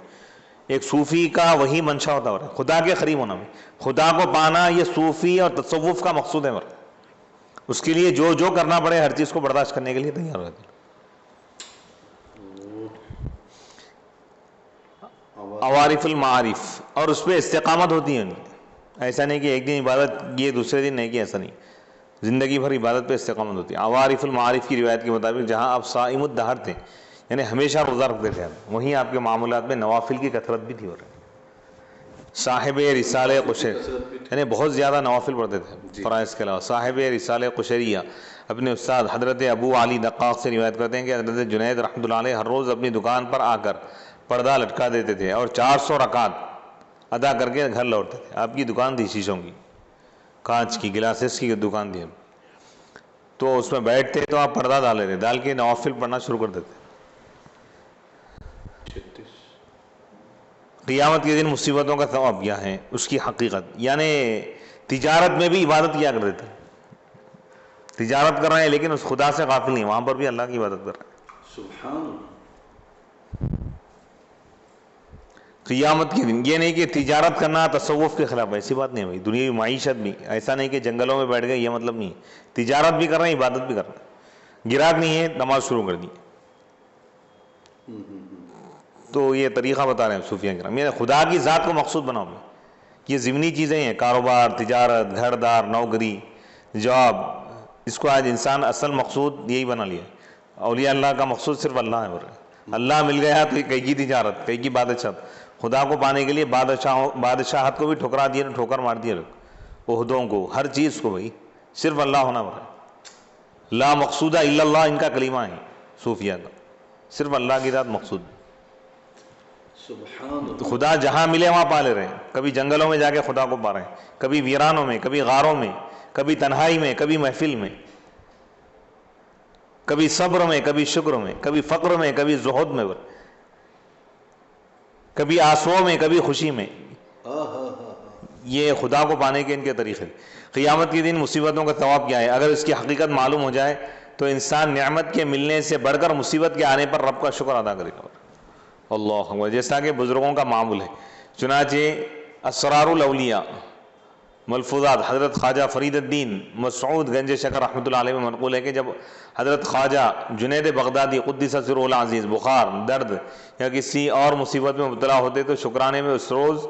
ایک صوفی کا وہی منشا ہوتا ہے خدا کے قریب ہونا میں، خدا کو پانا یہ صوفی اور تصوف کا مقصود ہے. اس کے لیے جو کرنا پڑے ہر چیز کو برداشت کرنے کے لیے تیار رہتے ہیں. عوارف المعارف، اور اس پہ استقامت ہوتی ہے. ایسا نہیں کہ ایک دن عبادت کیے دوسرے دن نہیں کی، ایسا نہیں، زندگی بھر عبادت پہ استقامت ہوتی ہے. عوارف المعارف کی روایت کے مطابق جہاں آپ صائم الدہر تھے، یعنی ہمیشہ روزہ رکھتے تھے، وہیں آپ کے معاملات میں نوافل کی کثرت بھی تھی. صاحب رسالہ قشیر، یعنی بہت زیادہ نوافل پڑھتے تھے فرائض کے علاوہ. صاحب رسالہ قشیریہ اپنے استاد حضرت ابو علی دقاق سے روایت کرتے ہیں کہ حضرت جنید رحمۃ اللہ علیہ ہر روز اپنی دکان پر آ کر پردہ لٹکا دیتے تھے اور 400 رکعات ادا کر کے گھر لوٹتے تھے. آپ کی دکان تھی شیشوں کی، کانچ کی گلاسز کی دکان تھی، تو اس میں بیٹھتے تو آپ پردہ ڈال لیتے، ڈال کے نوافل پڑھنا شروع کر دیتے. قیامت کے دن مصیبتوں کا ثواب کیا ہے، اس کی حقیقت. یعنی تجارت میں بھی عبادت کیا کرتے تھے. تجارت کر رہے ہیں لیکن اس خدا سے غافل نہیں، وہاں پر بھی اللہ کی عبادت کر رہے ہیں. سبحان اللہ. قیامت کے دن یہ نہیں کہ تجارت کرنا تصوف کے خلاف، ایسی بات نہیں ہے بھائی. دنیاوی معیشت بھی ایسا نہیں کہ جنگلوں میں بیٹھ گئے، یہ مطلب نہیں ہے. تجارت بھی کر رہے ہیں، عبادت بھی کر رہے ہیں. گراہک نہیں ہے، نماز شروع کر دی. تو یہ طریقہ بتا رہے ہیں صوفیہ کرام. یعنی خدا کی ذات کو مقصود بناؤ. یہ ضمنی چیزیں ہیں، کاروبار، تجارت، گھر دار، نوکری، جاب، اس کو آج انسان اصل مقصود یہی بنا لیا. اولیاء اللہ کا مقصود صرف اللہ ہے. اللہ مل گیا تو کئی کی تجارت، کئی کی بادشاہت. خدا کو پانے کے لیے بادشاہت کو بھی ٹھکرا دیا، ٹھوکر مار دیا، عہدوں کو، ہر چیز کو. بھائی صرف اللہ ہونا پڑا. لا مقصود الا اللہ ان کا کلمہ ہے صوفیہ کا. صرف اللہ کی ذات مقصود. سبحان تو خدا جہاں ملے وہاں پا لے رہے ہیں. کبھی جنگلوں میں جا کے خدا کو پا رہے ہیں، کبھی ویرانوں میں، کبھی غاروں میں، کبھی تنہائی میں، کبھی محفل میں، کبھی صبر میں، کبھی شکر میں، کبھی فقر میں، کبھی زہد میں، کبھی آنسوؤں میں، کبھی خوشی میں. یہ خدا کو پانے کے ان کے طریقے. قیامت کے دن مصیبتوں کا ثواب کیا ہے؟ اگر اس کی حقیقت معلوم ہو جائے تو انسان نعمت کے ملنے سے بڑھ کر مصیبت کے آنے پر رب کا شکر ادا کرے گا. اللہ اکبر. جیسا کہ بزرگوں کا معمول ہے. چنانچہ اسرار الاولیاء ملفوظات حضرت خواجہ فرید الدین مسعود گنج شکر رحمۃ اللہ علیہ میں منقول ہے کہ جب حضرت خواجہ جنید بغدادی قدس سرہ العزیز بخار، درد یا کسی اور مصیبت میں مبتلا ہوتے تو شکرانے میں اس روز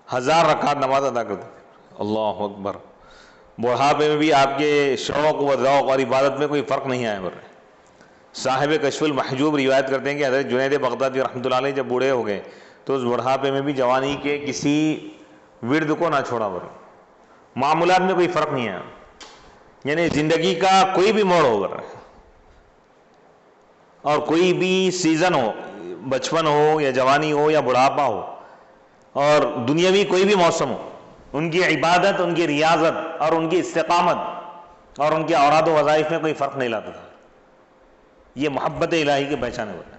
1000 رکعت نماز ادا کرتے تھے. اللہ اکبر. بڑھاپے میں بھی آپ کے شوق و ذوق اور عبادت میں کوئی فرق نہیں آیا. صاحب کشف المحجوب روایت کرتے ہیں کہ حضرت جنید بغدادی رحمۃ اللہ علیہ جب بوڑھے ہو گئے تو اس بڑھاپے میں بھی جوانی کے کسی ورد کو نہ چھوڑا. معاملات میں کوئی فرق نہیں ہے. یعنی زندگی کا کوئی بھی موڑ ہو اور کوئی بھی سیزن ہو، بچپن ہو یا جوانی ہو یا بڑھاپا ہو اور دنیاوی کوئی بھی موسم ہو، ان کی عبادت، ان کی ریاضت اور ان کی استقامت اور ان کے اوراد و وظائف میں کوئی فرق نہیں لاتا تھا. یہ محبت الہی کے پہچانے والے.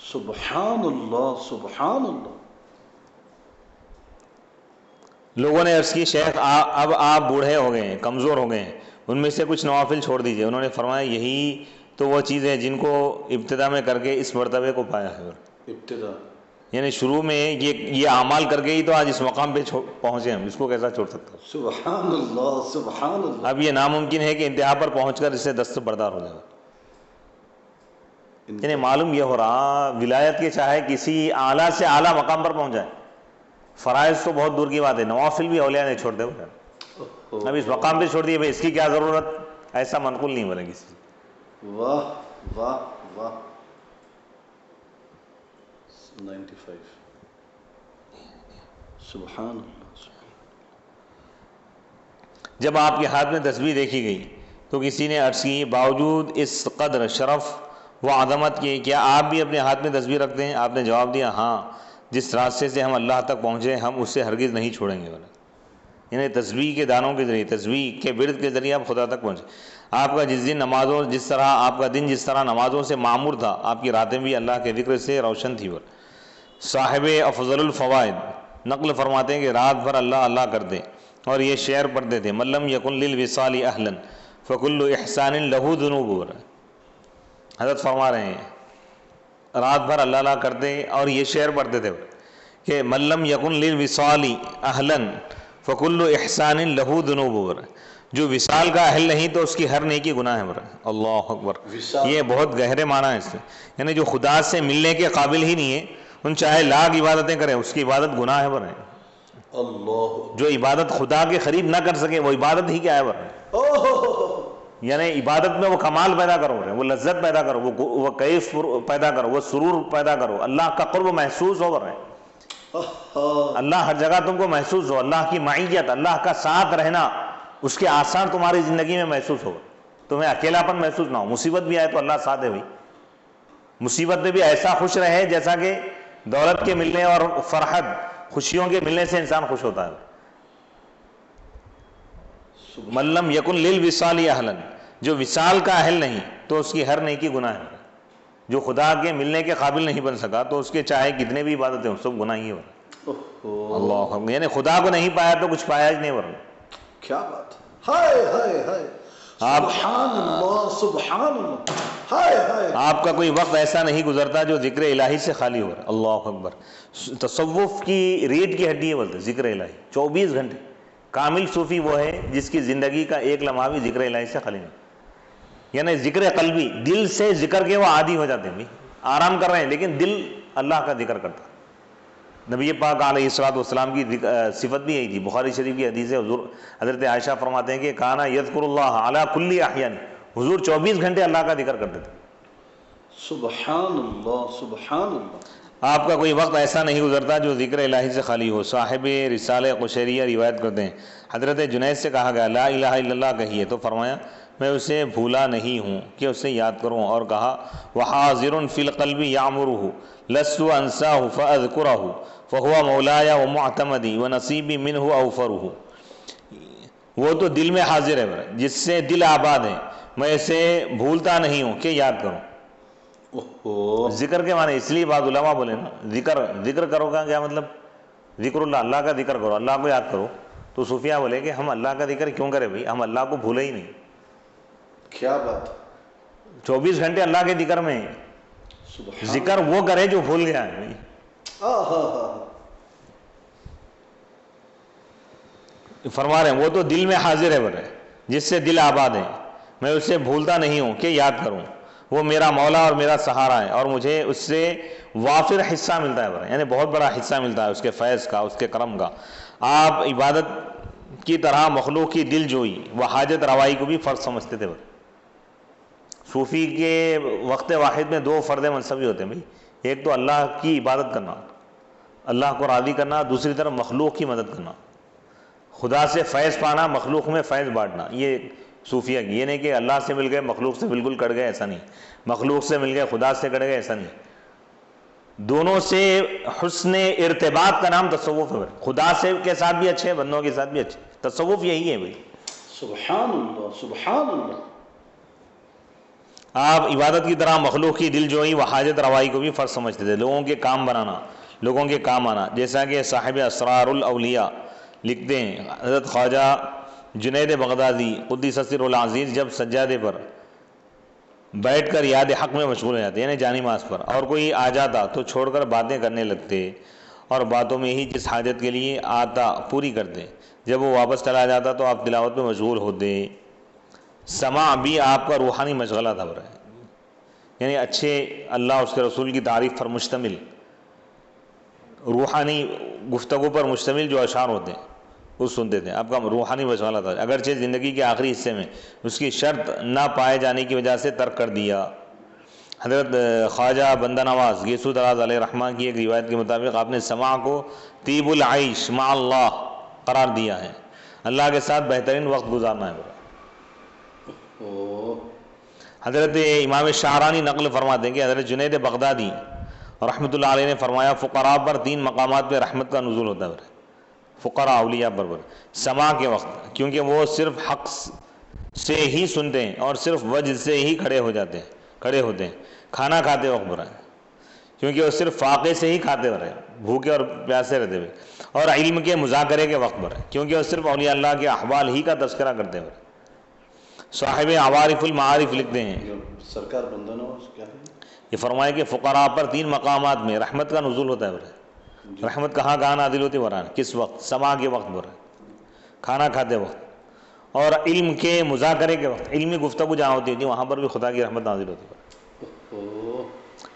سبحان اللہ سبحان اللہ. لوگوں نے عرض کی شیخ اب آپ بوڑھے ہو گئے ہیں، کمزور ہو گئے ہیں، ان میں سے کچھ نوافل چھوڑ دیجئے. انہوں نے فرمایا یہی تو وہ چیز ہے جن کو ابتدا میں کر کے اس مرتبے کو پایا ہے. ابتدا یعنی شروع میں یہ اعمال کر کے ہی تو آج اس مقام پہ پہنچے ہم. اس کو کیسا چھوڑ سکتا ہوں؟ سبحان اللہ سبحان اللہ. اب یہ ناممکن ہے کہ انتہا پر پہنچ کر اس سے دست بردار ہو جائے. یعنی معلوم یہ ہو رہا ولایت کے چاہے کسی اعلیٰ سے اعلیٰ مقام پر پہنچ جائے، فرائض تو بہت دور کی بات ہے، نوافل بھی اولیاء نے چھوڑ دے. اب اس مقام پہ چھوڑ دیے بھائی، اس کی کیا ضرورت؟ ایسا منقول نہیں بنے کسی. واہ واہ واہ. 95 سبحان اللہ. جب آپ کے ہاتھ میں تسبیح دیکھی گئی تو کسی نے عرض کی باوجود اس قدر شرف و عظمت کے کیا آپ بھی اپنے ہاتھ میں تسبیح رکھتے ہیں؟ آپ نے جواب دیا ہاں، جس راستے سے ہم اللہ تک پہنچے ہم اس سے ہرگز نہیں چھوڑیں گے. یعنی تسبیح کے دانوں کے ذریعے، تسبیح کے ورد کے ذریعے آپ خدا تک پہنچے. آپ کا دن جس طرح نمازوں سے معمور تھا، آپ کی راتیں بھی اللہ کے ذکر سے روشن تھی. صاحب افضل الفوائد نقل فرماتے ہیں کہ رات بھر اللہ اللہ کرتے اور یہ شعر پڑھتے تھے ملم یکن للوصال اہلا فکل احسان لہ ذنوب. حضرت فرما رہے ہیں رات بھر اللہ اللہ کرتے اور یہ شعر پڑھتے تھے کہ ملم یکن للوصال اہلا فکل احسان لہ ذنوب. جو وصال کا اہل نہیں تو اس کی ہر نیکی گناہ ہے. اللہ اکبر. یہ بہت گہرے معنی ہے اس سے. یعنی جو خدا سے ملنے کے قابل ہی نہیں ہے، ان چاہے لاکھ عبادتیں کریں، اس کی عبادت گناہ ہے. اللہ. جو عبادت خدا کے قریب نہ کر سکے وہ عبادت ہی کیا ہے. یعنی عبادت میں وہ کمال پیدا کرو، وہ لذت پیدا کرو، وہ کیف پیدا کرو، وہ سرور پیدا کرو، اللہ کا قرب محسوس ہو رہے ہیں، اللہ ہر جگہ تم کو محسوس ہو، اللہ کی معیت، اللہ کا ساتھ رہنا، اس کے آثار تمہاری زندگی میں محسوس ہوگا. تمہیں اکیلا پن محسوس نہ ہو. مصیبت بھی آئے تو اللہ ساتھ ہے بھائی. مصیبت میں بھی ایسا خوش رہے جیسا کہ دولت کے ملنے اور فرحت خوشیوں کے ملنے سے انسان خوش ہوتا ہے. ملم یکن للوصال اہلا، جو وصال کا اہل نہیں تو اس کی ہر نیکی گناہ ہے. جو خدا کے ملنے کے قابل نہیں بن سکا تو اس کے چاہے کتنے بھی عبادتیں ہوں سب گناہ ہی ہو. اللہ. یعنی خدا کو نہیں پایا تو کچھ پایا ہی نہیں. ورنہ کیا بات ہے. ہائے ہائے ہائے. سبحان اللہ سبحان اللہ. ہائے ہائے آپ کا کوئی وقت ایسا نہیں گزرتا جو ذکر الہی سے خالی ہو رہا ہے. اللہ اکبر. تصوف کی ریڑھ کی ہڈی ہے بولتے ذکر الہی 24 گھنٹے. کامل صوفی وہ ہے جس کی زندگی کا ایک لمحہ بھی ذکر الہی سے خالی نہیں. یعنی ذکر قلبی، دل سے ذکر کے وہ عادی ہو جاتے ہیں. بھائی آرام کر رہے ہیں لیکن دل اللہ کا ذکر کرتا. نبی پاک علیہ الصلوۃ والسلام کی صفت بھی یہی تھی. بخاری شریف کی حدیث ہے، حضور حضرت عائشہ فرماتے ہیں کہ کانا یذکر اللہ علی کل احیان. حضور 24 گھنٹے اللہ کا ذکر کرتے تھے. سبحان اللہ سبحان اللہ. آپ کا کوئی وقت ایسا نہیں گزرتا جو ذکر الہی سے خالی ہو. صاحب رسالہ قشیریہ روایت کرتے ہیں حضرت جنید سے کہا گیا لا الہ الا اللہ کہیے، تو فرمایا میں اسے بھولا نہیں ہوں کہ اسے یاد کروں. اور کہا وحاضر فی القلب یعمرہ لست انساہ فاذکرہ فہو مولایا ومعتمدی ونصیبی منہ اوفرہ. وہ تو دل میں حاضر ہے جس سے دل آباد ہے، میں اسے بھولتا نہیں ہوں کہ یاد کروں. ذکر کے معنی اس لیے بعض علماء بولے نا ذکر کرو کا کیا مطلب؟ ذکر اللہ، اللہ کا ذکر کرو، اللہ کو یاد کرو. تو صوفیہ بولے کہ ہم اللہ کا ذکر کیوں کریں بھائی، ہم اللہ کو بھولے ہی نہیں. کیا بات. 24 گھنٹے اللہ کے ذکر میں ہیں. ذکر وہ کرے جو بھول گیا ہے. فرما رہے ہیں وہ تو دل میں حاضر ہے برے جس سے دل آباد ہے، میں اسے بھولتا نہیں ہوں کہ یاد کروں. وہ میرا مولا اور میرا سہارا ہے اور مجھے اس سے وافر حصہ ملتا ہے برے، یعنی بہت بڑا حصہ ملتا ہے اس کے فیض کا، اس کے کرم کا. آپ عبادت کی طرح مخلوق کی دل جوئی و حاجت روائی کو بھی فرض سمجھتے تھے برے. صوفی کے وقت واحد میں 2 فرض منصبی ہوتے ہیں بھائی. ایک تو اللہ کی عبادت کرنا، اللہ کو راضی کرنا، دوسری طرف مخلوق کی مدد کرنا. خدا سے فیض پانا، مخلوق میں فیض بانٹنا. یہ صوفیہ کی، یہ نہیں کہ اللہ سے مل گئے مخلوق سے بالکل کٹ گئے، ایسا نہیں. مخلوق سے مل گئے خدا سے کٹ گئے، ایسا نہیں. دونوں سے حسن ارتباط کا نام تصوف ہے. خدا سے کے ساتھ بھی اچھے، بندوں کے ساتھ بھی اچھے. تصوف یہی ہے بھائی. سبحان اللہ سبحان اللہ. آپ عبادت کی طرح مخلوق کی دل جوئی و حاجت روائی کو بھی فرض سمجھتے تھے. لوگوں کے کام بنانا، لوگوں کے کام آنا. جیسا کہ صاحب اسرار الاولیاء لکھتے ہیں حضرت خواجہ جنید بغدادی قدس سر العزیز جب سجادے پر بیٹھ کر یاد حق میں مشغول ہو جاتے، یعنی جانی ماز پر، اور کوئی آ جاتا تو چھوڑ کر باتیں کرنے لگتے اور باتوں میں ہی جس حاجت کے لیے آتا پوری کرتے. جب وہ واپس چلا جاتا تو آپ تلاوت میں مشغول ہوتے. سماع بھی آپ کا روحانی مشغلہ تھا برائے، یعنی اچھے اللہ اس کے رسول کی تعریف پر مشتمل روحانی گفتگو پر مشتمل جو اشعار ہوتے ہیں وہ سنتے تھے. آپ کا روحانی مشغلہ تھا. اگرچہ زندگی کے آخری حصے میں اس کی شرط نہ پائے جانے کی وجہ سے ترک کر دیا. حضرت خواجہ بندہ نواز یسوع دراز علیہ رحمٰن کی ایک روایت کے مطابق آپ نے سماع کو طیب العیش مع اللہ قرار دیا ہے، اللہ کے ساتھ بہترین وقت گزارنا ہے. حضرت امام شاہرانی نقل فرماتے ہیں کہ حضرت جنید بغدادی رحمۃ اللہ علیہ نے فرمایا فقراء پر 3 مقامات پہ رحمت کا نزول ہوتا ہے. فقراء اولیاء پر سماع کے وقت، کیونکہ وہ صرف حق سے ہی سنتے ہیں اور صرف وجہ سے ہی کھڑے ہوتے ہیں. کھانا کھاتے وقت برا ہے کیونکہ وہ صرف فاقے سے ہی کھاتے رہے، بھوکے اور پیاسے رہتے ہوئے. اور علم کے مذاکرے کے وقت پر ہے کیونکہ وہ صرف اولیاء اللہ کے احوال ہی کا تذکرہ کرتے ہوئے. صاحب عوارف المعارف لکھتے ہیں سرکار بندہ نواز کیا ہے یہ فرمائے کہ فقراء پر 3 مقامات میں رحمت کا نزول ہوتا ہے. رحمت کہاں نازل ہوتی ہے؟ کس وقت؟ سماع کے وقت پر، کھانا کھاتے وقت، اور علم کے مذاکرے کے وقت. علمی گفتگو جہاں ہوتی تھی وہاں پر بھی خدا کی رحمت نازل ہوتی ہے.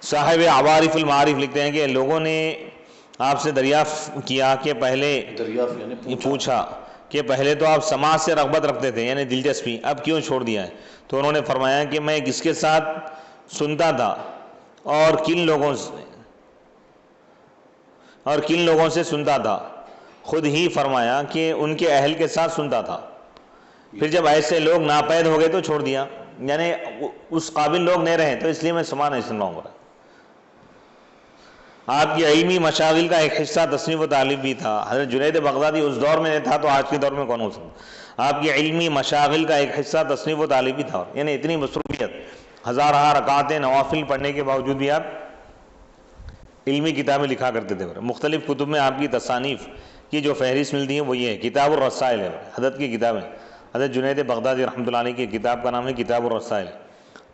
صاحب عوارف المعارف لکھتے ہیں کہ لوگوں نے آپ سے دریافت کیا کہ پوچھا کہ پہلے تو آپ سماع سے رغبت رکھتے تھے یعنی دلچسپی، اب کیوں چھوڑ دیا ہے؟ تو انہوں نے فرمایا کہ میں کس کے ساتھ سنتا تھا اور کن لوگوں سے سنتا تھا. خود ہی فرمایا کہ ان کے اہل کے ساتھ سنتا تھا، پھر جب ایسے لوگ ناپید ہو گئے تو چھوڑ دیا، یعنی اس قابل لوگ نہیں رہے تو اس لیے میں سماع نہیں سن رہا ہوں. آپ کی علمی مشاغل کا ایک حصہ تصنیف و تعلیم بھی تھا. حضرت جنید بغدادی اس دور میں نہیں تھا تو آج کے دور میں کون ہو سکتا؟ آپ کی علمی مشاغل کا ایک حصہ تصنیف و تعلیم بھی تھا، یعنی اتنی مصروفیت، ہزارہ رکعتیں نوافل پڑھنے کے باوجود بھی آپ علمی کتابیں لکھا کرتے تھے. مختلف کتب میں آپ کی تصانیف کی جو فہرست ملتی ہیں وہ یہ ہے کتاب الرسائل ہے. حضرت کی کتابیں، حضرت جنید بغدادی رحمۃ اللہ علیہ کی کتاب کا نام ہے کتاب الرسائل.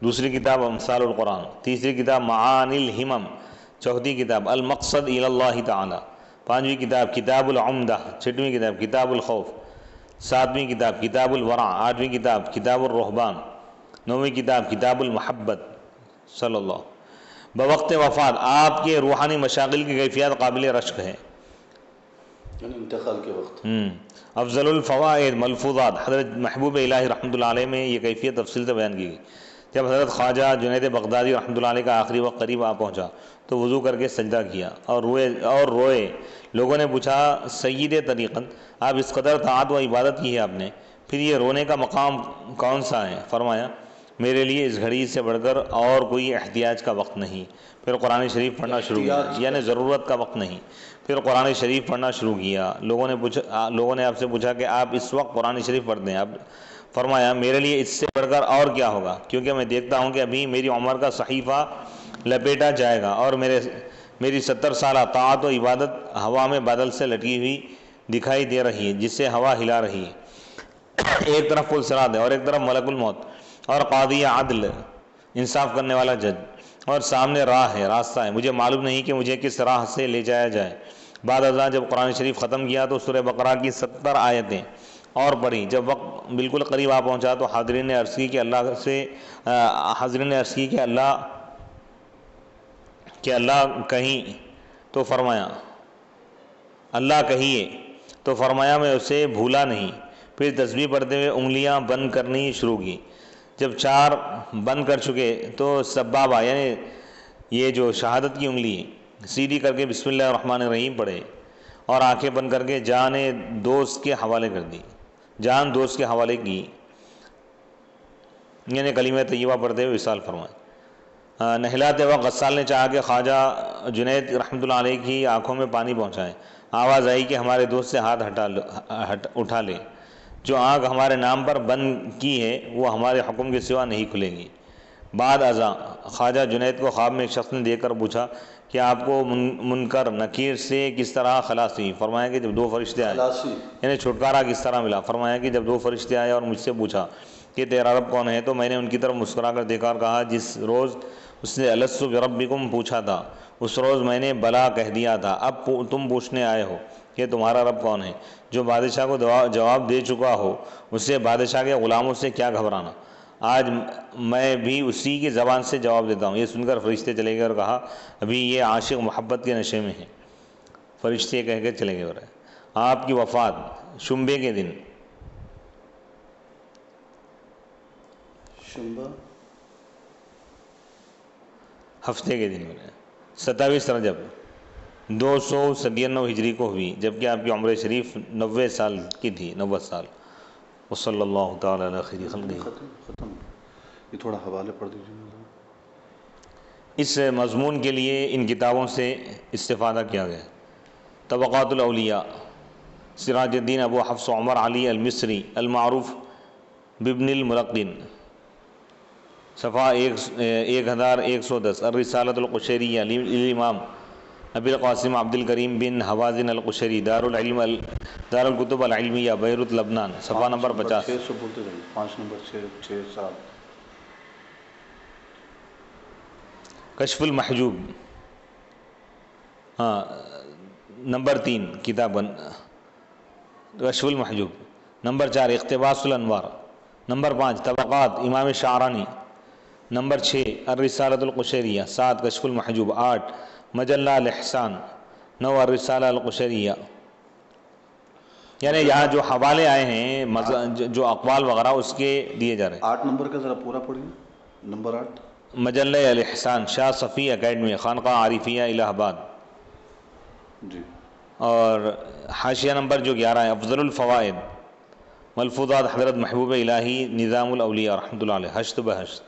دوسری کتاب امثال القرآن، تیسری کتاب معانی الہمم، چوتھی کتاب المقصد الی اللہ تعالی، پانچویں کتاب کتاب العمدہ، چھٹویں کتاب کتاب الخوف، ساتویں کتاب کتاب الورع، آٹھویں کتاب کتاب الرہبان، نویں کتاب کتاب المحبت صلی اللہ. بوقت وفات آپ کے روحانی مشاغل کی کیفیات قابل رشک ہے. یعنی انتقال کے وقت. افضل الفوائد ملفوظات، حضرت محبوب الہی رحمۃ اللہ علیہ میں یہ کیفیت تفصیل سے بیان کی گئی. جب حضرت خواجہ جنید بغدادی رحمۃ اللہ علیہ کا آخری وقت قریب آ پہنچا تو وضو کر کے سجدہ کیا اور روئے. لوگوں نے پوچھا سید طریقت، آپ اس قدر طاعت و عبادت کی ہے آپ نے، پھر یہ رونے کا مقام کون سا ہے؟ فرمایا میرے لیے اس گھڑی سے بڑھ کر اور کوئی احتیاج کا وقت نہیں. پھر قرآن شریف پڑھنا شروع کیا، یعنی ضرورت کا وقت نہیں. پھر قرآن شریف پڑھنا شروع کیا. لوگوں نے آپ سے پوچھا کہ آپ اس وقت قرآن شریف پڑھتے ہیں؟ آپ فرمایا میرے لیے اس سے بڑھ کر اور کیا ہوگا، کیونکہ میں دیکھتا ہوں کہ ابھی میری عمر کا صحیفہ لپیٹا جائے گا اور میری 70 سالہ طاعت و عبادت ہوا میں بادل سے لٹکی ہوئی دکھائی دے رہی ہے جس سے ہوا ہلا رہی ہے. ایک طرف پل صراط ہے اور ایک طرف ملک الموت اور قاضی عدل انصاف کرنے والا جج، اور سامنے راہ ہے، راستہ ہے. مجھے معلوم نہیں کہ مجھے کس راہ سے لے جایا جائے. بعد ازاں جب قرآن شریف ختم کیا تو سورہ بقرہ کی 70 آیتیں اور پڑھی. جب وقت بالکل قریب آ پہنچا تو حاضرین نے عرض کی کہ اللہ کہیں، تو فرمایا اللہ کہیے، تو فرمایا میں اسے بھولا نہیں. پھر تسبیح پڑھتے ہوئے انگلیاں بند کرنی شروع کی. جب 4 بند کر چکے تو سبابہ یعنی یہ جو شہادت کی انگلی سیدھی کر کے بسم اللہ الرحمن الرحیم پڑھے اور آنکھیں بند کر کے جان دوست کے حوالے کر دی، جان دوست کے حوالے کی، یعنی کلمہ طیبہ پڑھتے ہوئے وصال فرمائے. نہلاتے وقت غسال نے چاہا کہ خواجہ جنید رحمۃ اللہ علیہ کی آنکھوں میں پانی پہنچائے. آواز آئی کہ ہمارے دوست سے ہاتھ اٹھا لے، جو آنکھ ہمارے نام پر بند کی ہے وہ ہمارے حکم کے سوا نہیں کھلے گی. بعد ازاں خواجہ جنید کو خواب میں ایک شخص نے دیکھ کر پوچھا کہ آپ کو منکر نکیر سے کس طرح خلاص ہوئی؟ فرمایا کہ جب 2 فرشتے آئے، یعنی چھٹکارا کس طرح ملا؟ فرمایا کہ جب 2 فرشتے آئے اور مجھ سے پوچھا کہ تیرا رب کون ہے تو میں نے ان کی طرف مسکرا کر دیکھا اور کہا جس روز اس نے الست بربکم پوچھا تھا اس روز میں نے بلا کہہ دیا تھا، اب تم پوچھنے آئے ہو کہ تمہارا رب کون ہے. جو بادشاہ کو جواب دے چکا ہو اسے بادشاہ کے غلاموں سے کیا گھبرانا، آج میں بھی اسی کی زبان سے جواب دیتا ہوں. یہ سن کر فرشتے چلے گئے اور کہا ابھی یہ عاشق محبت کے نشے میں ہے. فرشتے کہہ کے چلے گئے. اور آپ کی وفات شنبے کے دن، ہفتے کے دن 27 رجب 297 ہجری کو ہوئی، جبکہ آپ کی عمر شریف 90 سال کی تھی، 90 سال. وصلی اللہ تعالی علی خیر خلقہ. ختم. یہ تھوڑا حوالے پڑھ دیجیے. اس مضمون کے لیے ان کتابوں سے استفادہ کیا گیا. طبقات الاولیاء، سراج الدین ابو حفص عمر علی المصری المعروف بابن الملقن، صفحہ 1110. الرسالۃ القشیریہ للامام ابی القاسم عبد الکریم بن حوازن القشیری، دار الکتب العلمیہ، بیروت لبنان، صفحہ نمبر 50. 600 بولتے رہیے. 5 نمبر 6 7. کشف المحجوب، نمبر 3 کتاب کشف المحجوب. نمبر 4 اقتباس الانوار. نمبر 5 طبقات امام شعرانی. نمبر 6 الرسالۃ القشیریہ. 7 کشف المحجوب. 8 مجلہ الاحسان. 9 الرسالہ القشیریہ. یعنی یہاں جو حوالے آئے ہیں جو اقوال وغیرہ اس کے دیے جا رہے ہیں. 8 نمبر کا ذرا پورا پڑھیے. نمبر 8 مجلہ الاحسان، شاہ صفی اکیڈمی، خانقاہ عارفیہ الہ آباد. جی. اور حاشیہ نمبر جو 11 ہے افضل الفوائد ملفوظات حضرت محبوب الہی نظام الاولیاء رحمۃ اللہ علیہ، حشت بحشت.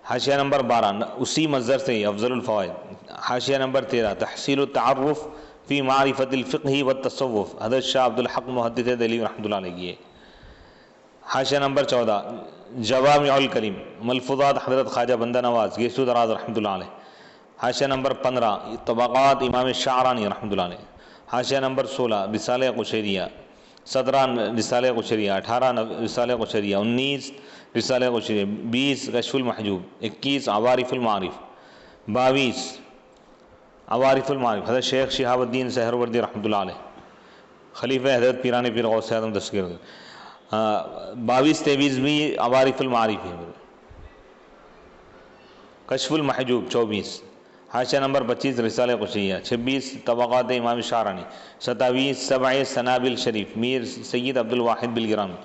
حاشیہ نمبر 12 اسی مصدر سے افضل الفوائد. حاشیہ نمبر 13 تحصیل التعرف فی معرفت الفقہ والتصوف، حضرت شاہ عبد الحق محدث دہلوی رحمۃ اللہ علیہ کی. حاشیہ نمبر 14 جوامع الکلم ملفوظات حضرت خواجہ بندہ نواز گیسو دراز رحمۃ اللہ علیہ. حاشیہ نمبر 15 طبقات امام شعرانی رحمۃ اللہ علیہ. حاشیہ نمبر 16 رسالہ قشیریہ. 17 رسالہ قشیریہ. 18 رسالہ قشیریہ. 19 رسالہ قشیریہ، 20 کشف المحجوب، 21 عوارف المعارف، 22 عوارف المعارف حضرت شیخ شہاب الدین سہروردی رحمۃ اللہ علیہ، خلیفہ حضرت پیران پیر غوث اعظم دستگیر، 22 23 بھی عوارف المعارف ہے۔ کشف المحجوب 24، حاشیہ نمبر 25 رسالہ قشیریہ، 26 طبقات امام شعرانی، 27 سبع سنابل شریف میر سید عبد الواحد بالگرامی،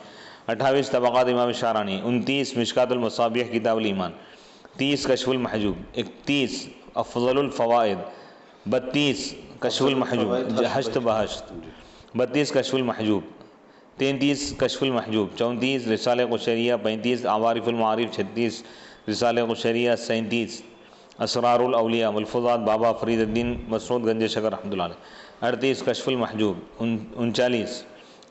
28 طبقات امام شعرانی، 29 مشکات المصابیح کتاب الایمان، 30 کشف المحجوب، 31 افضل الفوائد، 32 کشف المحجوب ہشت بہشت، 32 کشف المحجوب، 33 کشف المحجوب، 34 رسالہ قشیریہ، 35 عوارف المعارف، 36 رسالہ قشیریہ، 37 اسرار الاولیاء ملفوظات بابا فرید الدین مسعود گنج شکر رحمۃ اللہ علیہ، 38 کشف المحجوب، 39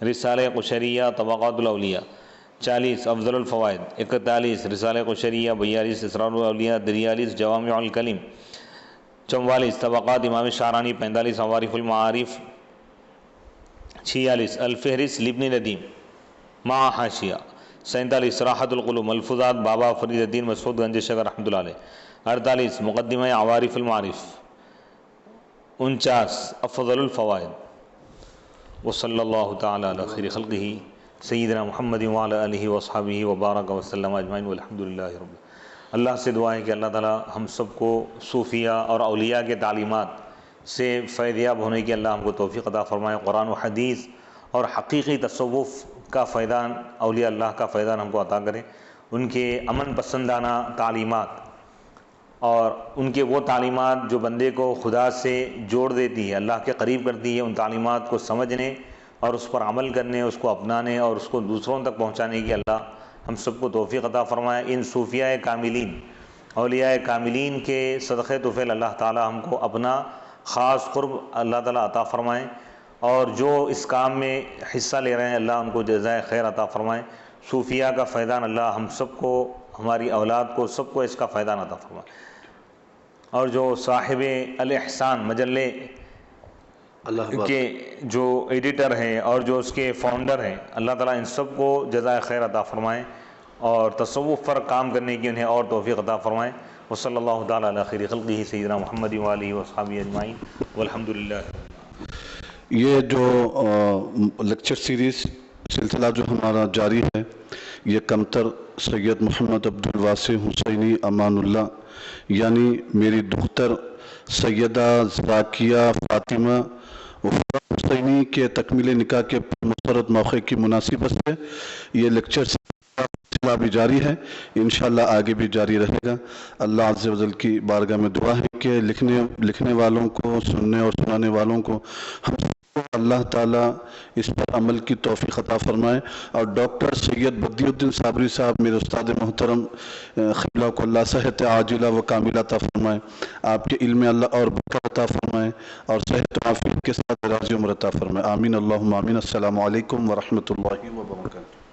رسالہ قشیریہ طبقات الاولیاء، 40 افضل الفوائد، 41 رسالہ قشیریہ، 42 اسرار الاولیاء، 43 جوامع الکلم، 44 طبقات امام شعرانی، 45 عوارف المعارف، 46 الفہرست لابن ندیم مع حاشیہ، 47 راحت القلوب ملفوظات بابا فرید الدین مسعود گنج شکر رحمۃ اللہ علیہ، 48 مقدمہ عوارف المعارف، 49 افضل الفوائد۔ وصلی اللہ تعالی علی خیر خلقہ سیدنا محمد وعلی آلہ وصحبہ وبارک وسلم اجمعین والحمد للہ رب۔ اللہ سے دعا ہے کہ اللہ تعالی ہم سب کو صوفیہ اور اولیاء کے تعلیمات سے فیض یاب ہونے کی اللہ ہم کو توفیق عطا فرمائے، قرآن و حدیث اور حقیقی تصوف کا فیضان، اولیاء اللہ کا فیضان ہم کو عطا کرے، ان کے امن پسندانہ تعلیمات اور ان کے وہ تعلیمات جو بندے کو خدا سے جوڑ دیتی ہے، اللہ کے قریب کرتی ہے، ان تعلیمات کو سمجھنے اور اس پر عمل کرنے، اس کو اپنانے اور اس کو دوسروں تک پہنچانے کی اللہ ہم سب کو توفیق عطا فرمائے۔ ان صوفیاء کاملین، اولیاء کاملین کے صدقے طفیل اللہ تعالی ہم کو اپنا خاص قرب اللہ تعالی عطا فرمائے، اور جو اس کام میں حصہ لے رہے ہیں اللہ ان کو جزائے خیر عطا فرمائے۔ صوفیاء کا فیضان اللہ ہم سب کو، ہماری اولاد کو، سب کو اس کا فیضان عطا فرمائے، اور جو صاحب الاحسان مجلے کے جو ایڈیٹر ہیں اور جو اس کے فاؤنڈر ہیں، اللہ تعالیٰ ان سب کو جزائے خیر عطا فرمائیں اور تصوف پر کام کرنے کی انہیں اور توفیق عطا فرمائیں۔ وصلی اللہ تعالیٰ علی خیر خلقہ سیدنا محمد وآلہ وصحبہ اجمعین والحمد للہ۔ یہ جو لیکچر سیریز سلسلہ جو ہمارا جاری ہے، یہ کمتر سید محمد عبد الواسع حسینی امان اللہ یعنی میری دختر سیدہ ذاکیہ فاطمہ حسینی کے تکمیل نکاح کے مسرت موقع کی مناسبت سے یہ لیکچر سلسلہ بھی جاری ہے، انشاءاللہ آگے بھی جاری رہے گا۔ اللہ عز و جل کی بارگاہ میں دعا ہے کہ لکھنے والوں کو، سننے اور سنانے والوں کو، ہم سب کو اللہ تعالیٰ اس پر عمل کی توفیق عطا فرمائے، اور ڈاکٹر سید بدی الدین صابری صاحب میرے استاد محترم قبلہ کو اللہ صحت عاجلہ و کاملہ عطا فرمائے، آپ کے علم اللہ اور برکت عطا فرمائے، اور صحت و عافیت کے ساتھ راضی عمر عطا فرمائے، آمین اللہم آمین۔ السلام علیکم ورحمۃ اللہ وبرکاتہ۔